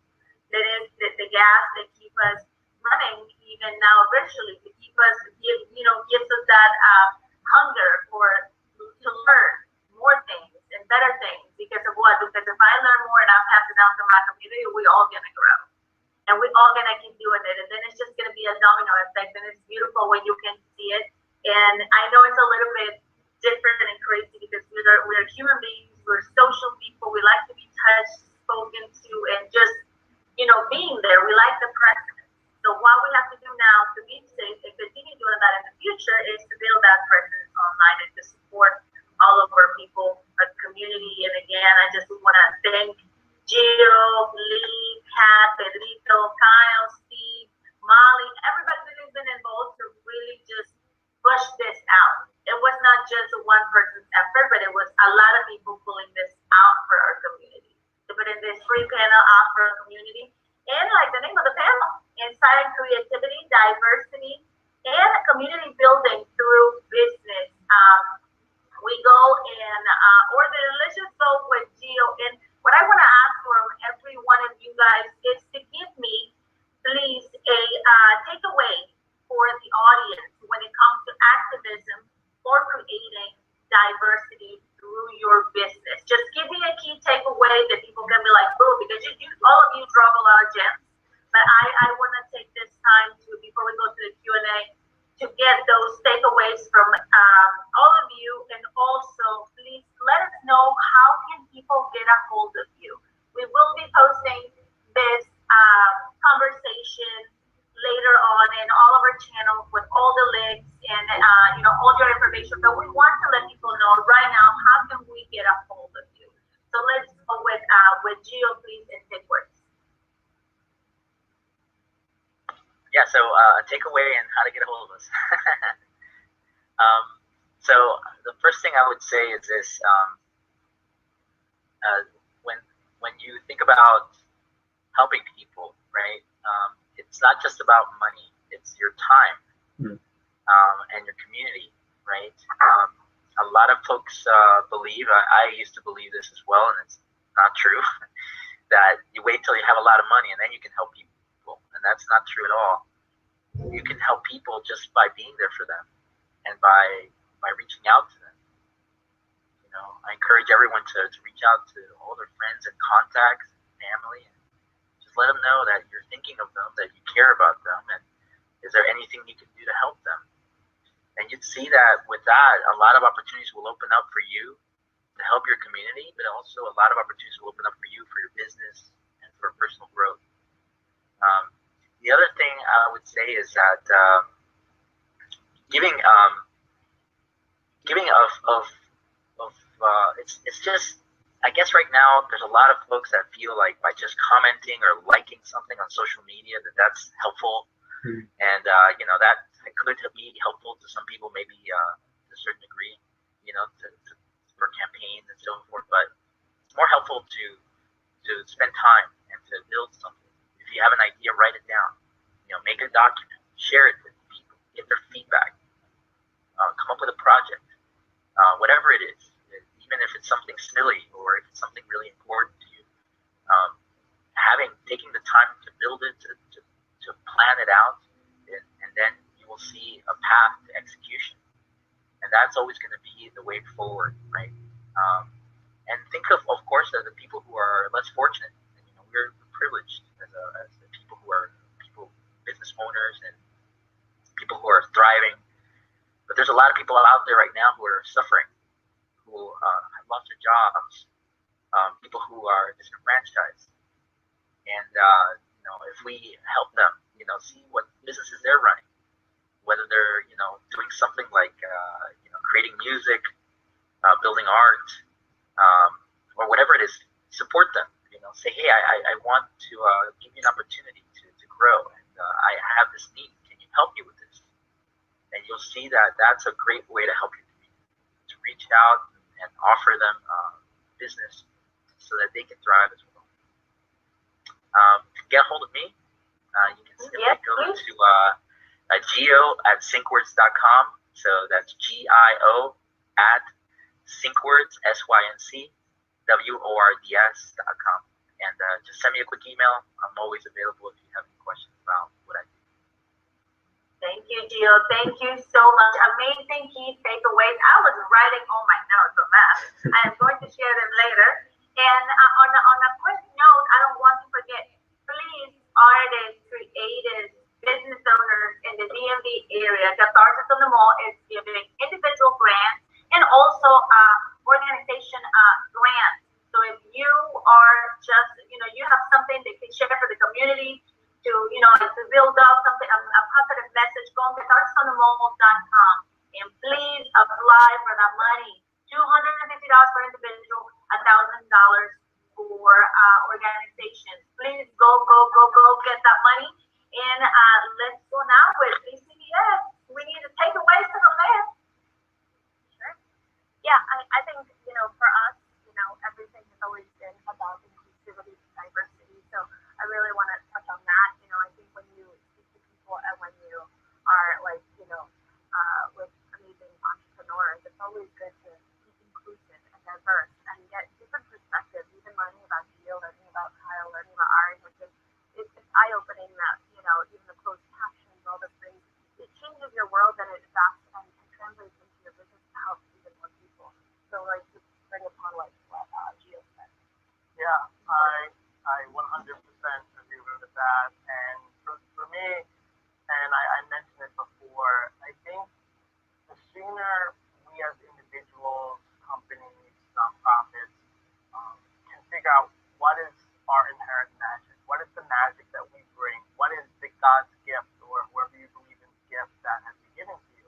That is the gas that keep us running, even now virtually, to keep us, gives us that hunger to learn more things and better things. Because of what? Because if I learn more and I pass it down to my community, we all gonna grow. And we're all gonna keep doing it. And then it's just gonna be a domino effect. And it's beautiful when you can see it. And I know it's a little bit different and crazy, because we're human beings, we're social people, we like to be touched, spoken to, and just, being there. We like the presence. So what we have to do now to be safe and continue doing that in the future is to build that presence online and to support all of our people, our community. And again, I just want to thank Gio, Lee, Kat, Pedrito, Kyle, Steve, Molly, everybody that has been involved to really just push this out. It was not just one person's effort, but it was a lot of people pulling this out for our community. To put in this free panel out for our community. And like the name of the panel, inspiring creativity, diversity, and community building through business. We go and order. Let's just go with Gio. And what I want to ask from every one of you guys is to give me, please, a takeaway for the audience when it comes to activism for creating diversity through your business. Just give me a key takeaway that people can be like, "Boo," because all of you drop a lot of gems. But I want to take this time to, before we go to the Q&A, to get those takeaways from all of you, and also please let us know how can people get a hold of you. We will be posting this conversation later on in all of our channels with all the links and all your information. But we want to let people know right now, how can we get a hold of you? So let's go with Gio, please, and Edward. Yeah, so takeaway and how to get a hold of us. So the first thing I would say is this: when you think about helping people, right? It's not just about money; it's your time and your community, right? A lot of folks believe. I used to believe this as well, and it's not true. That you wait till you have a lot of money and then you can help people, and that's not true at all. You can help people just by being there for them and by reaching out to them. You know, I encourage everyone to reach out to all their friends and contacts, family, and just let them know that you're thinking of them, that you care about them, and is there anything you can do to help them? And you'd see that with that, a lot of opportunities will open up for you to help your community, but also a lot of opportunities will open up for you for your business and for personal growth. The other thing I would say is that giving it's just, I guess right now there's a lot of folks that feel like by just commenting or liking something on social media that's helpful, and that could be helpful to some people, maybe to a certain degree, for campaigns and so forth. But it's more helpful to spend time and to build something. If you have an idea, write it down. Make a document, share it with people, get their feedback, come up with a project, whatever it is, even if it's something silly or if it's something really important to you. Taking the time to build it, to plan it out, and then you will see a path to execution. And that's always going to be the way forward, right? And think of course, of the people who are less fortunate. And, we're privileged as the people who are business owners and people who are thriving. But there's a lot of people out there right now who are suffering, who have lost their jobs, people who are disenfranchised. And, if we help them, see what businesses they're running, whether they're, doing something like, creating music, building art, or whatever it is, support them. Say, hey, I want to give you an opportunity to grow, and I have this need. Can you help me with this? And you'll see that that's a great way to help your community, to reach out and offer them business so that they can thrive as well. To get a hold of me, you can simply go to gio@syncwords.com. So that's GIO at syncwords, SYNCWORDS.com. And just send me a quick email. I'm always available if you have any questions about what I do. Thank you, Gio. Thank you so much. Amazing key takeaways. I was writing all my notes on that. I am going to share them later. And on a quick note, I don't want to forget, please, artists, creatives, business owners in the DMV area, Catharsis on the Mall is giving individual grants and also organization grants. So if you are just, you have something that you can share for the community to, to build up something, a positive message, go on catharsisonthemall.com and please apply for that money. $250 for individual, $1,000 for organizations. Please go get that money. And let's go now with BCBS. We need to take away to the left. Sure. Yeah, I think, for us, everything has always been about inclusivity and diversity. So I really want to touch on that. I think when you speak to people and when you are with amazing entrepreneurs, it's always good to be inclusive and diverse and get different perspectives, even learning about Gio, learning about Kyle, learning about Ari, it's eye-opening that, even the of your world, then it adapts and translates into your business to help even more people. So like to bring upon like what Gio said. Yeah, I 100% agree with that. And for me, and I mentioned it before, I think the sooner we as individuals, companies, nonprofits can figure out what is our inherent magic, what is the magic that we bring, what is the God's gift or whoever you believe in gift that has been given to you,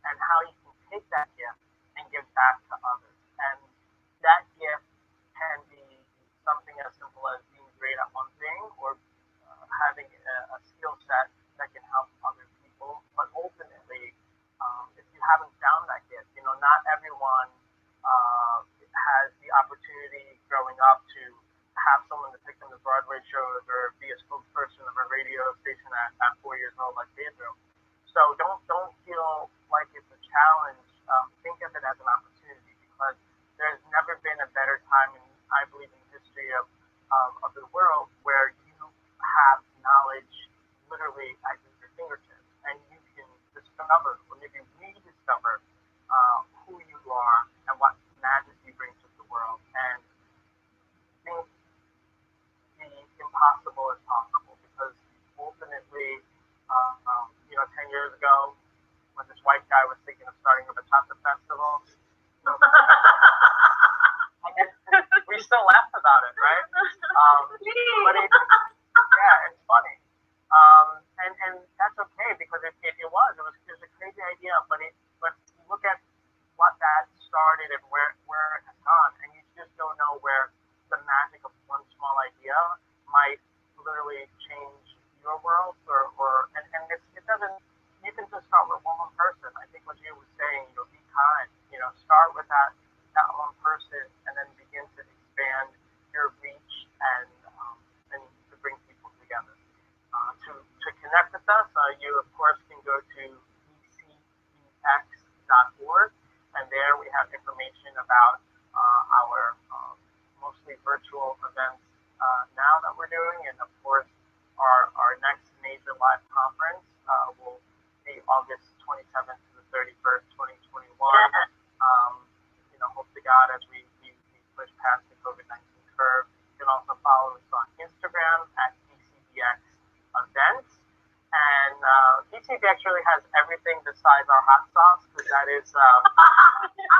and how you can take that gift and give back to others. And that gift can be something as simple as being great at one thing or having a skill set that can help other people. But ultimately, if you haven't found that gift, not everyone has the opportunity growing up to have someone to take them to Broadway shows or be a spokesperson of a radio station at 4 years old like Pedro. So don't feel like it's a challenge. Think of it as an opportunity because there's never been a better time in, I believe, in the history of the world where you have knowledge literally at your fingertips and you can discover or maybe rediscover who you are and what magic you bring to the world. And think the impossible is possible because ultimately, 10 years ago, when this white guy was thinking of starting a bachata festival, we still laugh about it, right? But it's funny. And that's okay because it was a crazy idea, but you look at what that started and where it has gone, and you just don't know where the magic of one small idea might literally change your world and it doesn't, you can just start with one person. I think what you were saying, be kind, start with that one person and then begin to expand your reach and to bring people together. To connect with us, you of course can go to ecdx.org, and there we have information about our mostly virtual events now that we're doing, and of course our next major live conference will be August 27th to the 31st, 2021. Hope to God as we push past the COVID-19 curve. You can also follow us on Instagram at ECDX Events. And ECDX really has everything besides our hot sauce, because that is... I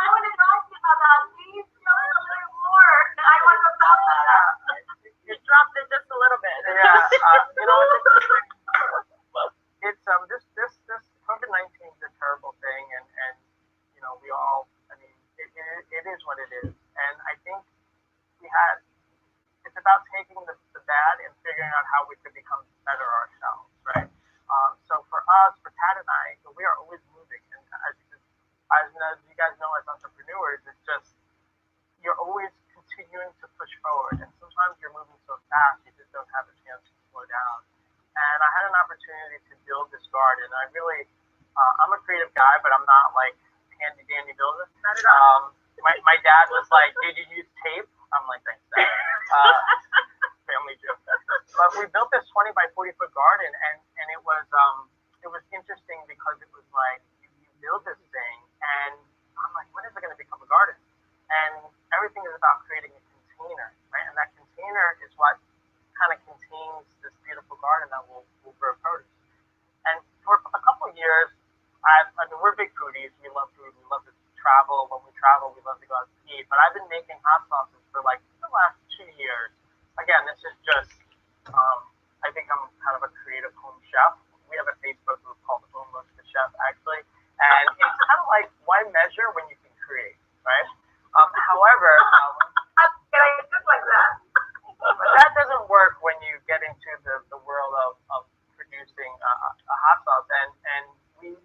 want to talk to you about please tell me a little more. I want to talk about that. You dropped it just a little bit. Yeah, it's this COVID-19 is a terrible thing, and we all, it is what it is. And I think it's about taking the bad and figuring out how we could become better ourselves, right? So for us, for Tad and I, we are always moving. And as you guys know, as entrepreneurs, it's just, you're always continuing to push forward. And sometimes you're moving so fast, you just don't have a chance to slow down. And I had an opportunity to build this garden. I really, I'm a creative guy, but I'm not like handy dandy builder. My dad was like, did you use tape? I'm like, thanks, Dad. Family joke. But we built this 20 by 40 foot garden, and it was interesting because it was like, you build this thing, and I'm like, when is it going to become a garden? And everything is about creating a container, right? And that container is what kind of contains this beautiful garden that will grow produce. And for a couple of years, we're big foodies. We love food. We love to travel. When we travel, we love to go out to eat. But I've been making hot sauces for like the last 2 years. Again, this is just, I think I'm kind of a creative home chef. We have a Facebook group called Almost the Chef, actually. And it's kind of like, why measure when you can create, right? However, just like that. But that doesn't work when you get into the world of producing a hot sauce. And we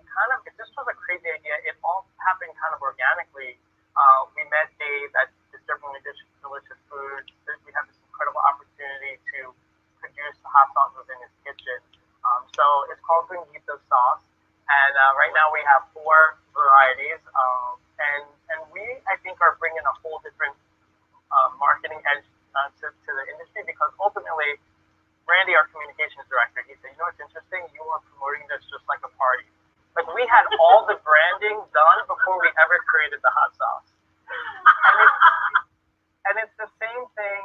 kind of, this was a crazy idea. It all happened kind of organically. We met Dave at Disturbingly Delicious Foods. We had this incredible opportunity to produce the hot sauce within his kitchen. So it's called Encendío sauce. And right now we have 4 varieties. And we, I think, are bringing a whole different marketing edge to the industry, because ultimately, Randy, our communications director, he said, what's interesting? You are promoting this just like a party. had all the branding done before we ever created the hot sauce. And it's the same thing,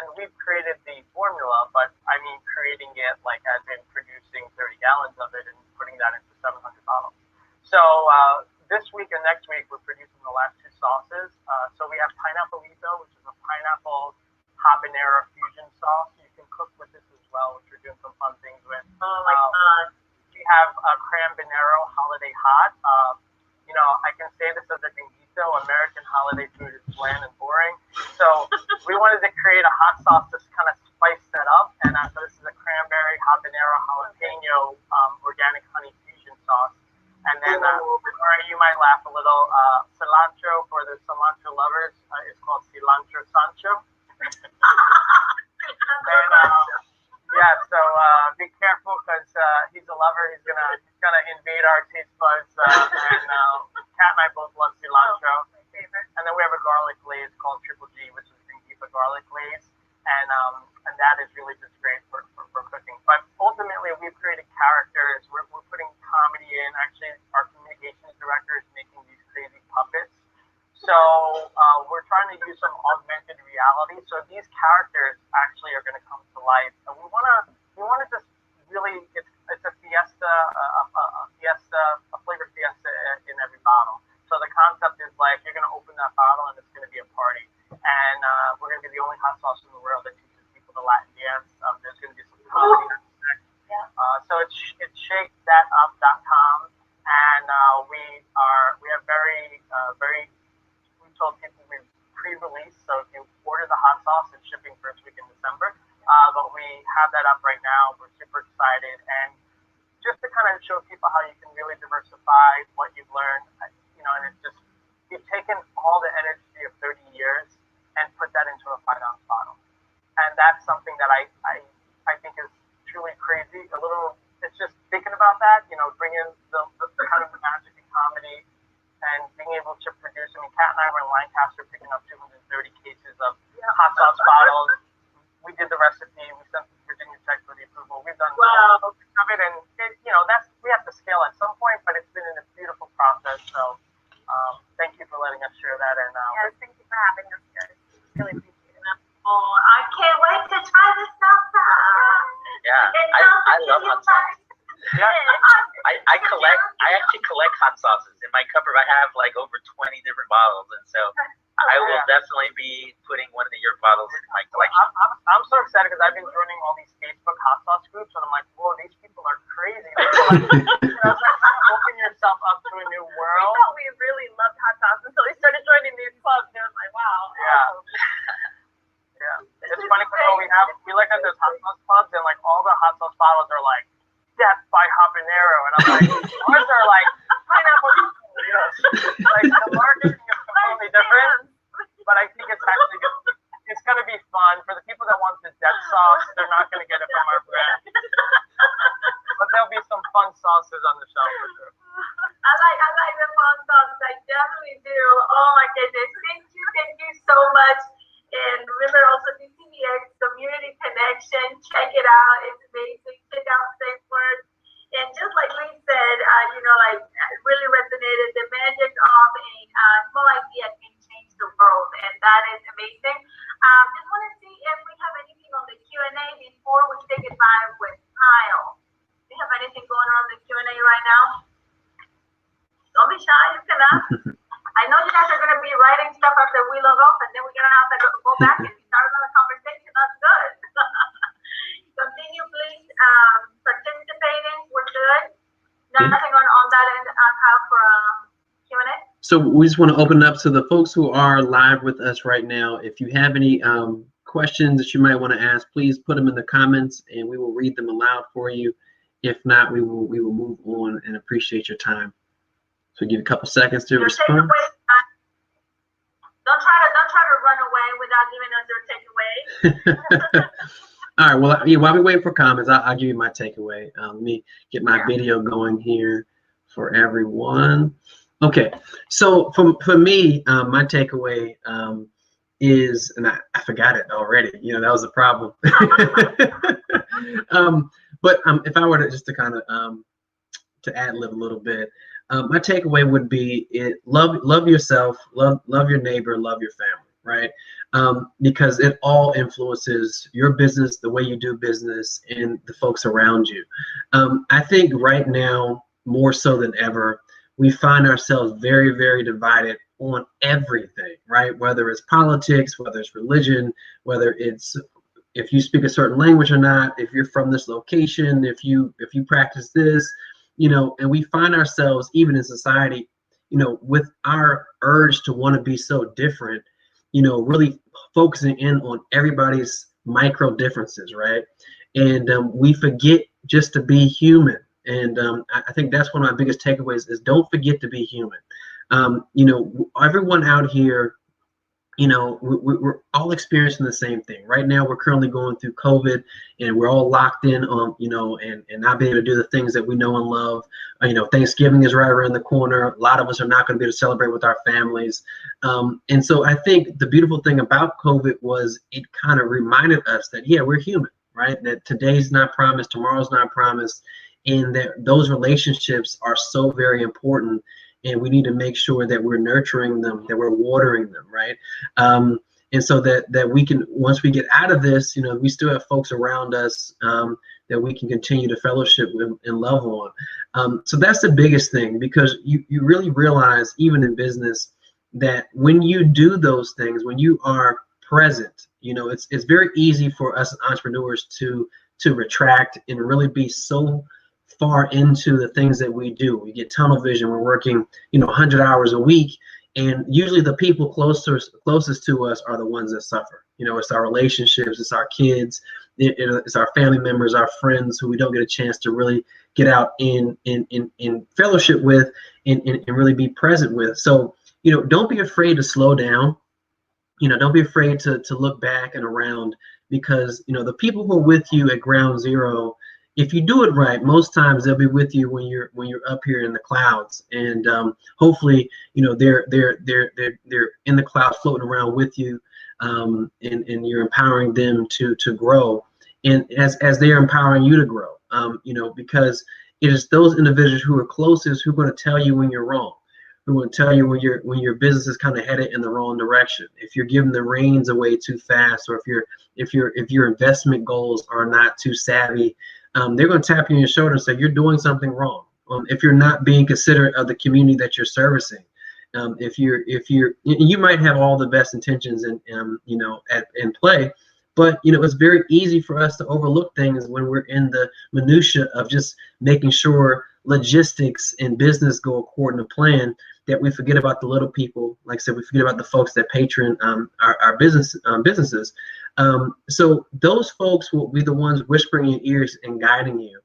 and we've created the formula, but I mean creating it like as in producing 30 gallons of it and putting that into 700 bottles. So this week and next week, we're producing the last two sauces. So we have pineapple-ito, which is a pineapple habanero fusion sauce. You can cook with this as well, which we're doing some fun things with. Oh my God. We have a cranberry holiday hot. You know, I can say this as a gringuito, American holiday food is bland and boring. So we wanted to create a hot sauce to kind of spice that up. And so this is a cranberry habanero jalapeno organic honey fusion sauce. And then, or you might laugh a little, cilantro for the cilantro lovers. It's called cilantro Sancho. Yeah, so be careful because he's a lover. He's gonna invade our taste buds. And Kat and I both love cilantro. And then we have a garlic glaze called Triple G, which is Gringuito garlic glaze, and that is really just great for cooking. But ultimately, we've created characters. We're putting comedy in. Actually, our communications director is making these crazy puppets. So we're trying to use some augmented reality. So these characters actually are going to come to life, and we want to just really it's a fiesta, a flavor fiesta in every bottle. So the concept is like you're going to open that bottle and it's going to be a party, and we're going to be the only hot sauce in the world that teaches people the Latin dance. There's going to be some comedy. So it's shakethatup.com, and we have very we told people we've pre-released. So if you order the hot sauce, it's shipping first week in December. But we have that up right now. We're super excited, and just to kind of show people how you can really diversify what you've learned, you know, and it's just you've taken all the energy of 30 years and put that into a 5-ounce bottle, and that's something that I think is truly crazy. It's just thinking about that, you know, bringing the kind of the magic and comedy, and being able to produce. I mean, Kat and I were in Lancaster picking up 230 cases of hot sauce bottles. We did the recipe. We sent to Virginia Tech for the approval. We've done of it, and you know, we have to scale at some point, but it's been a beautiful process. So thank you for letting us share that. And yes, thank you for having us here. Really appreciate it. Oh, I can't wait to try this stuff out. Yeah, I love hot sauce. Yeah, I actually collect hot sauces. In my cupboard, I have like over 20 different bottles, and so I will definitely be putting one of your bottles in my collection. I'm so excited because I've been joining all these Facebook hot sauce groups, and I'm like, whoa, these people are crazy. Open yourself up to a new world. We thought we really loved hot sauce until we started joining these clubs, and it was like, wow. Yeah. Yeah. It's funny because we like at those hot sauce clubs, and like all the hot sauce bottles are like death by habanero, and I'm like, ours are like pineapple. You know, like the marketing is completely different, but I think it's actually good. It's going to be fun for the people that want the death sauce. They're not going to get it from our brand, but there'll be some fun sauces on the shelf for sure. I like the fun sauces. I definitely do. Oh my goodness! Thank you so much. And remember also DCBX Community Connection. Check it out. It's amazing. Check out Safe Words. And just like Lee said, you know, like it really resonated. The magic of a small idea can change the world, and that is amazing. Just want to see if we have anything on the Q&A before we say goodbye with Kyle. Do you have anything going on in the Q&A right now? Don't be shy. You can ask. I know you guys are going to be writing stuff after we log off, and then we're going to have to go back and start another conversation. That's good. Continue, please. Participating. We're good. Nothing on that end, Kyle, for Q&A? So we just want to open it up to the folks who are live with us right now. If you have any questions that you might want to ask, please put them in the comments, and we will read them aloud for you. If not, we will move on and appreciate your time. So give you a couple seconds to respond. Don't try to run away without giving us your takeaway. All right. Well, while we wait for comments, I'll give you my takeaway. Let me get my video going here for everyone. Okay. So for me, my takeaway is, and I forgot it already. You know, that was the problem. But if I were to just to kind of to ad lib a little bit. my takeaway would be love yourself, love your neighbor, love your family, right? Because it all influences your business, the way you do business, and the folks around you. I think right now, more so than ever, we find ourselves very, very divided on everything, right? Whether it's politics, whether it's religion, whether it's if you speak a certain language or not, if you're from this location, if you practice this, and we find ourselves even in society, with our urge to want to be so different, really focusing in on everybody's micro differences, right? And we forget just to be human. And I think that's one of my biggest takeaways is don't forget to be human. Everyone out here, we're all experiencing the same thing. Right now, we're currently going through COVID, and we're all locked in on, and not being able to do the things that we know and love. Thanksgiving is right around the corner. A lot of us are not going to be able to celebrate with our families. And so I think the beautiful thing about COVID was it kind of reminded us that, yeah, we're human, right? That today's not promised, tomorrow's not promised, and that those relationships are so very important. And we need to make sure that we're nurturing them, that we're watering them, right? And so that we can, once we get out of this, we still have folks around us that we can continue to fellowship with and love on. So that's the biggest thing, because you really realize, even in business, that when you do those things, when you are present, it's very easy for us entrepreneurs to retract and really be so far into the things that we do. We get tunnel vision. We're working, 100 hours a week, and usually the people closest to us are the ones that suffer. It's our relationships, it's our kids, it's our family members, our friends who we don't get a chance to really get out in fellowship with and really be present with. So, don't be afraid to slow down. Don't be afraid to look back and around, because the people who are with you at ground zero, if you do it right, most times they'll be with you when you're up here in the clouds, and hopefully, they're in the clouds floating around with you, and you're empowering them to grow, and as they're empowering you to grow, because it is those individuals who are closest who are going to tell you when you're wrong, who will tell you when your business is kind of headed in the wrong direction, if you're giving the reins away too fast, or if your investment goals are not too savvy. They're going to tap you on your shoulder and say you're doing something wrong. If you're not being considerate of the community that you're servicing, if you might have all the best intentions in play, but it's very easy for us to overlook things when we're in the minutia of just making sure logistics and business go according to plan, that we forget about the little people. Like I said, we forget about the folks that patron our businesses. So those folks will be the ones whispering in your ears and guiding you.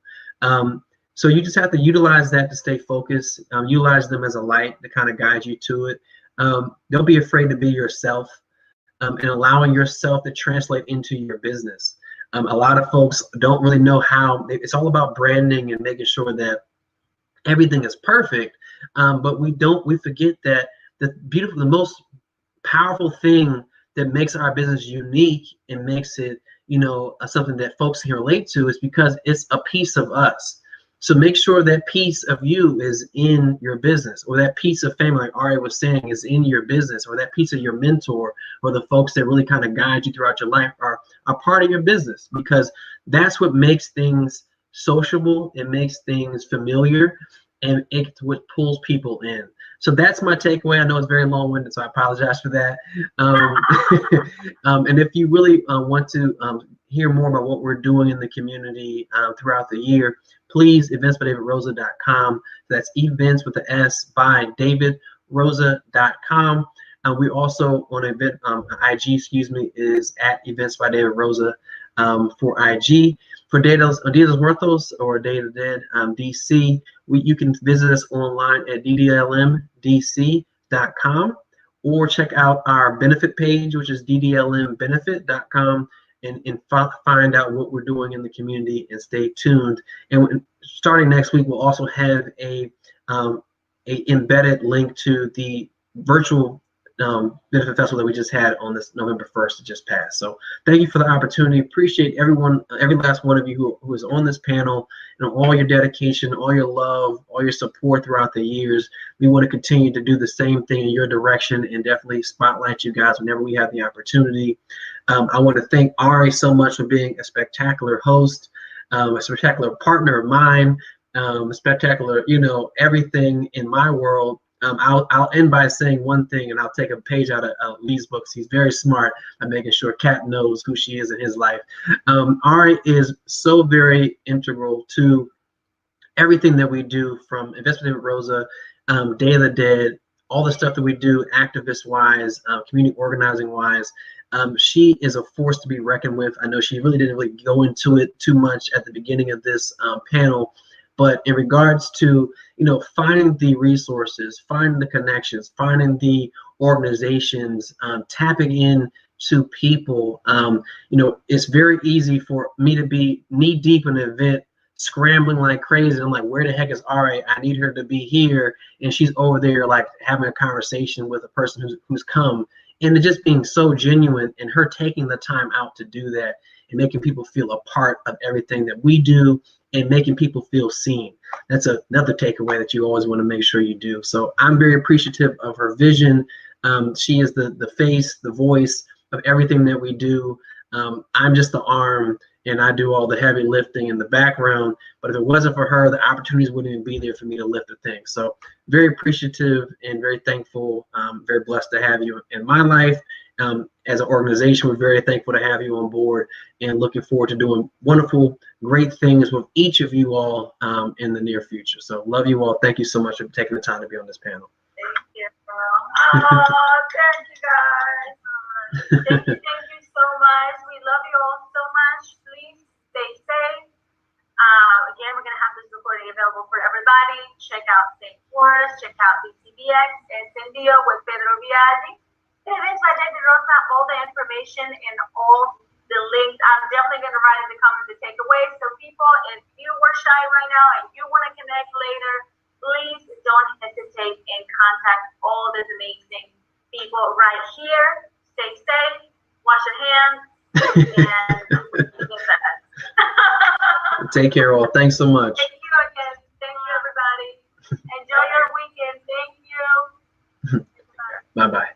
So you just have to utilize that to stay focused, utilize them as a light to kind of guide you to it. Don't be afraid to be yourself, and allowing yourself to translate into your business. A lot of folks don't really know how. It's all about branding and making sure that everything is perfect, but we forget that the most powerful thing that makes our business unique and makes it something that folks can relate to is because it's a piece of us. So make sure that piece of you is in your business, or that piece of family, like Ari was saying, is in your business, or that piece of your mentor, or the folks that really kind of guide you throughout your life are part of your business, because that's what makes things sociable, it makes things familiar, and it's what pulls people in. So that's my takeaway. I know it's very long-winded, so I apologize for that. And if you really want to hear more about what we're doing in the community throughout the year, please eventsbydavidrosa.com. That's events with the S by davidrosa.com. We also on event IG, is at events by David Rosa for IG. For Dias Muertos or Day of the Dead DC, you can visit us online at ddlmdc.com, or check out our benefit page, which is ddlmbenefit.com, and find out what we're doing in the community, and stay tuned. And starting next week, we'll also have a embedded link to the virtual benefit festival that we just had on this November 1st that just passed. So thank you for the opportunity. Appreciate everyone, every last one of you who is on this panel, and all your dedication, all your love, all your support throughout the years. We want to continue to do the same thing in your direction and definitely spotlight you guys whenever we have the opportunity. I want to thank Ari so much for being a spectacular host, a spectacular partner of mine, spectacular, everything in my world. I'll end by saying one thing, and I'll take a page out of Lee's books. He's very smart at making sure Kat knows who she is in his life. Ari is so very integral to everything that we do, from Investment with Rosa, Day of the Dead, all the stuff that we do activist-wise, community organizing-wise. She is a force to be reckoned with. I know she really didn't go into it too much at the beginning of this panel, but in regards to, finding the resources, finding the connections, finding the organizations, tapping in to people, it's very easy for me to be knee deep in an event, scrambling like crazy. I'm like, where the heck is Ari? I need her to be here. And she's over there like having a conversation with a person who's come. And it just being so genuine, and her taking the time out to do that and making people feel a part of everything that we do and making people feel seen. That's another takeaway that you always want to make sure you do. So I'm very appreciative of her vision. She is the face, the voice of everything that we do. I'm just the arm, and I do all the heavy lifting in the background. But if it wasn't for her, the opportunities wouldn't even be there for me to lift the thing. So very appreciative and very thankful. Very blessed to have you in my life. As an organization, we're very thankful to have you on board, and looking forward to doing wonderful, great things with each of you all in the near future. So love you all. Thank you so much for taking the time to be on this panel. Thank you, girl. Oh, thank you, guys. Thank you so much. We love you all so much. Please stay safe. Again, we're going to have this recording available for everybody. Check out St. Forrest. Check out BCBX, Encendío with Pedro Biaggi. Events by David Rosa, all the information and all the links. I'm definitely going to write in the comments to take away. So people, if you were shy right now and you want to connect later, please don't hesitate and contact all these amazing people right here. Stay safe, wash your hands, and take care all. Thanks so much. Thank you again. Thank you, everybody. Enjoy your weekend. Thank you. Bye-bye.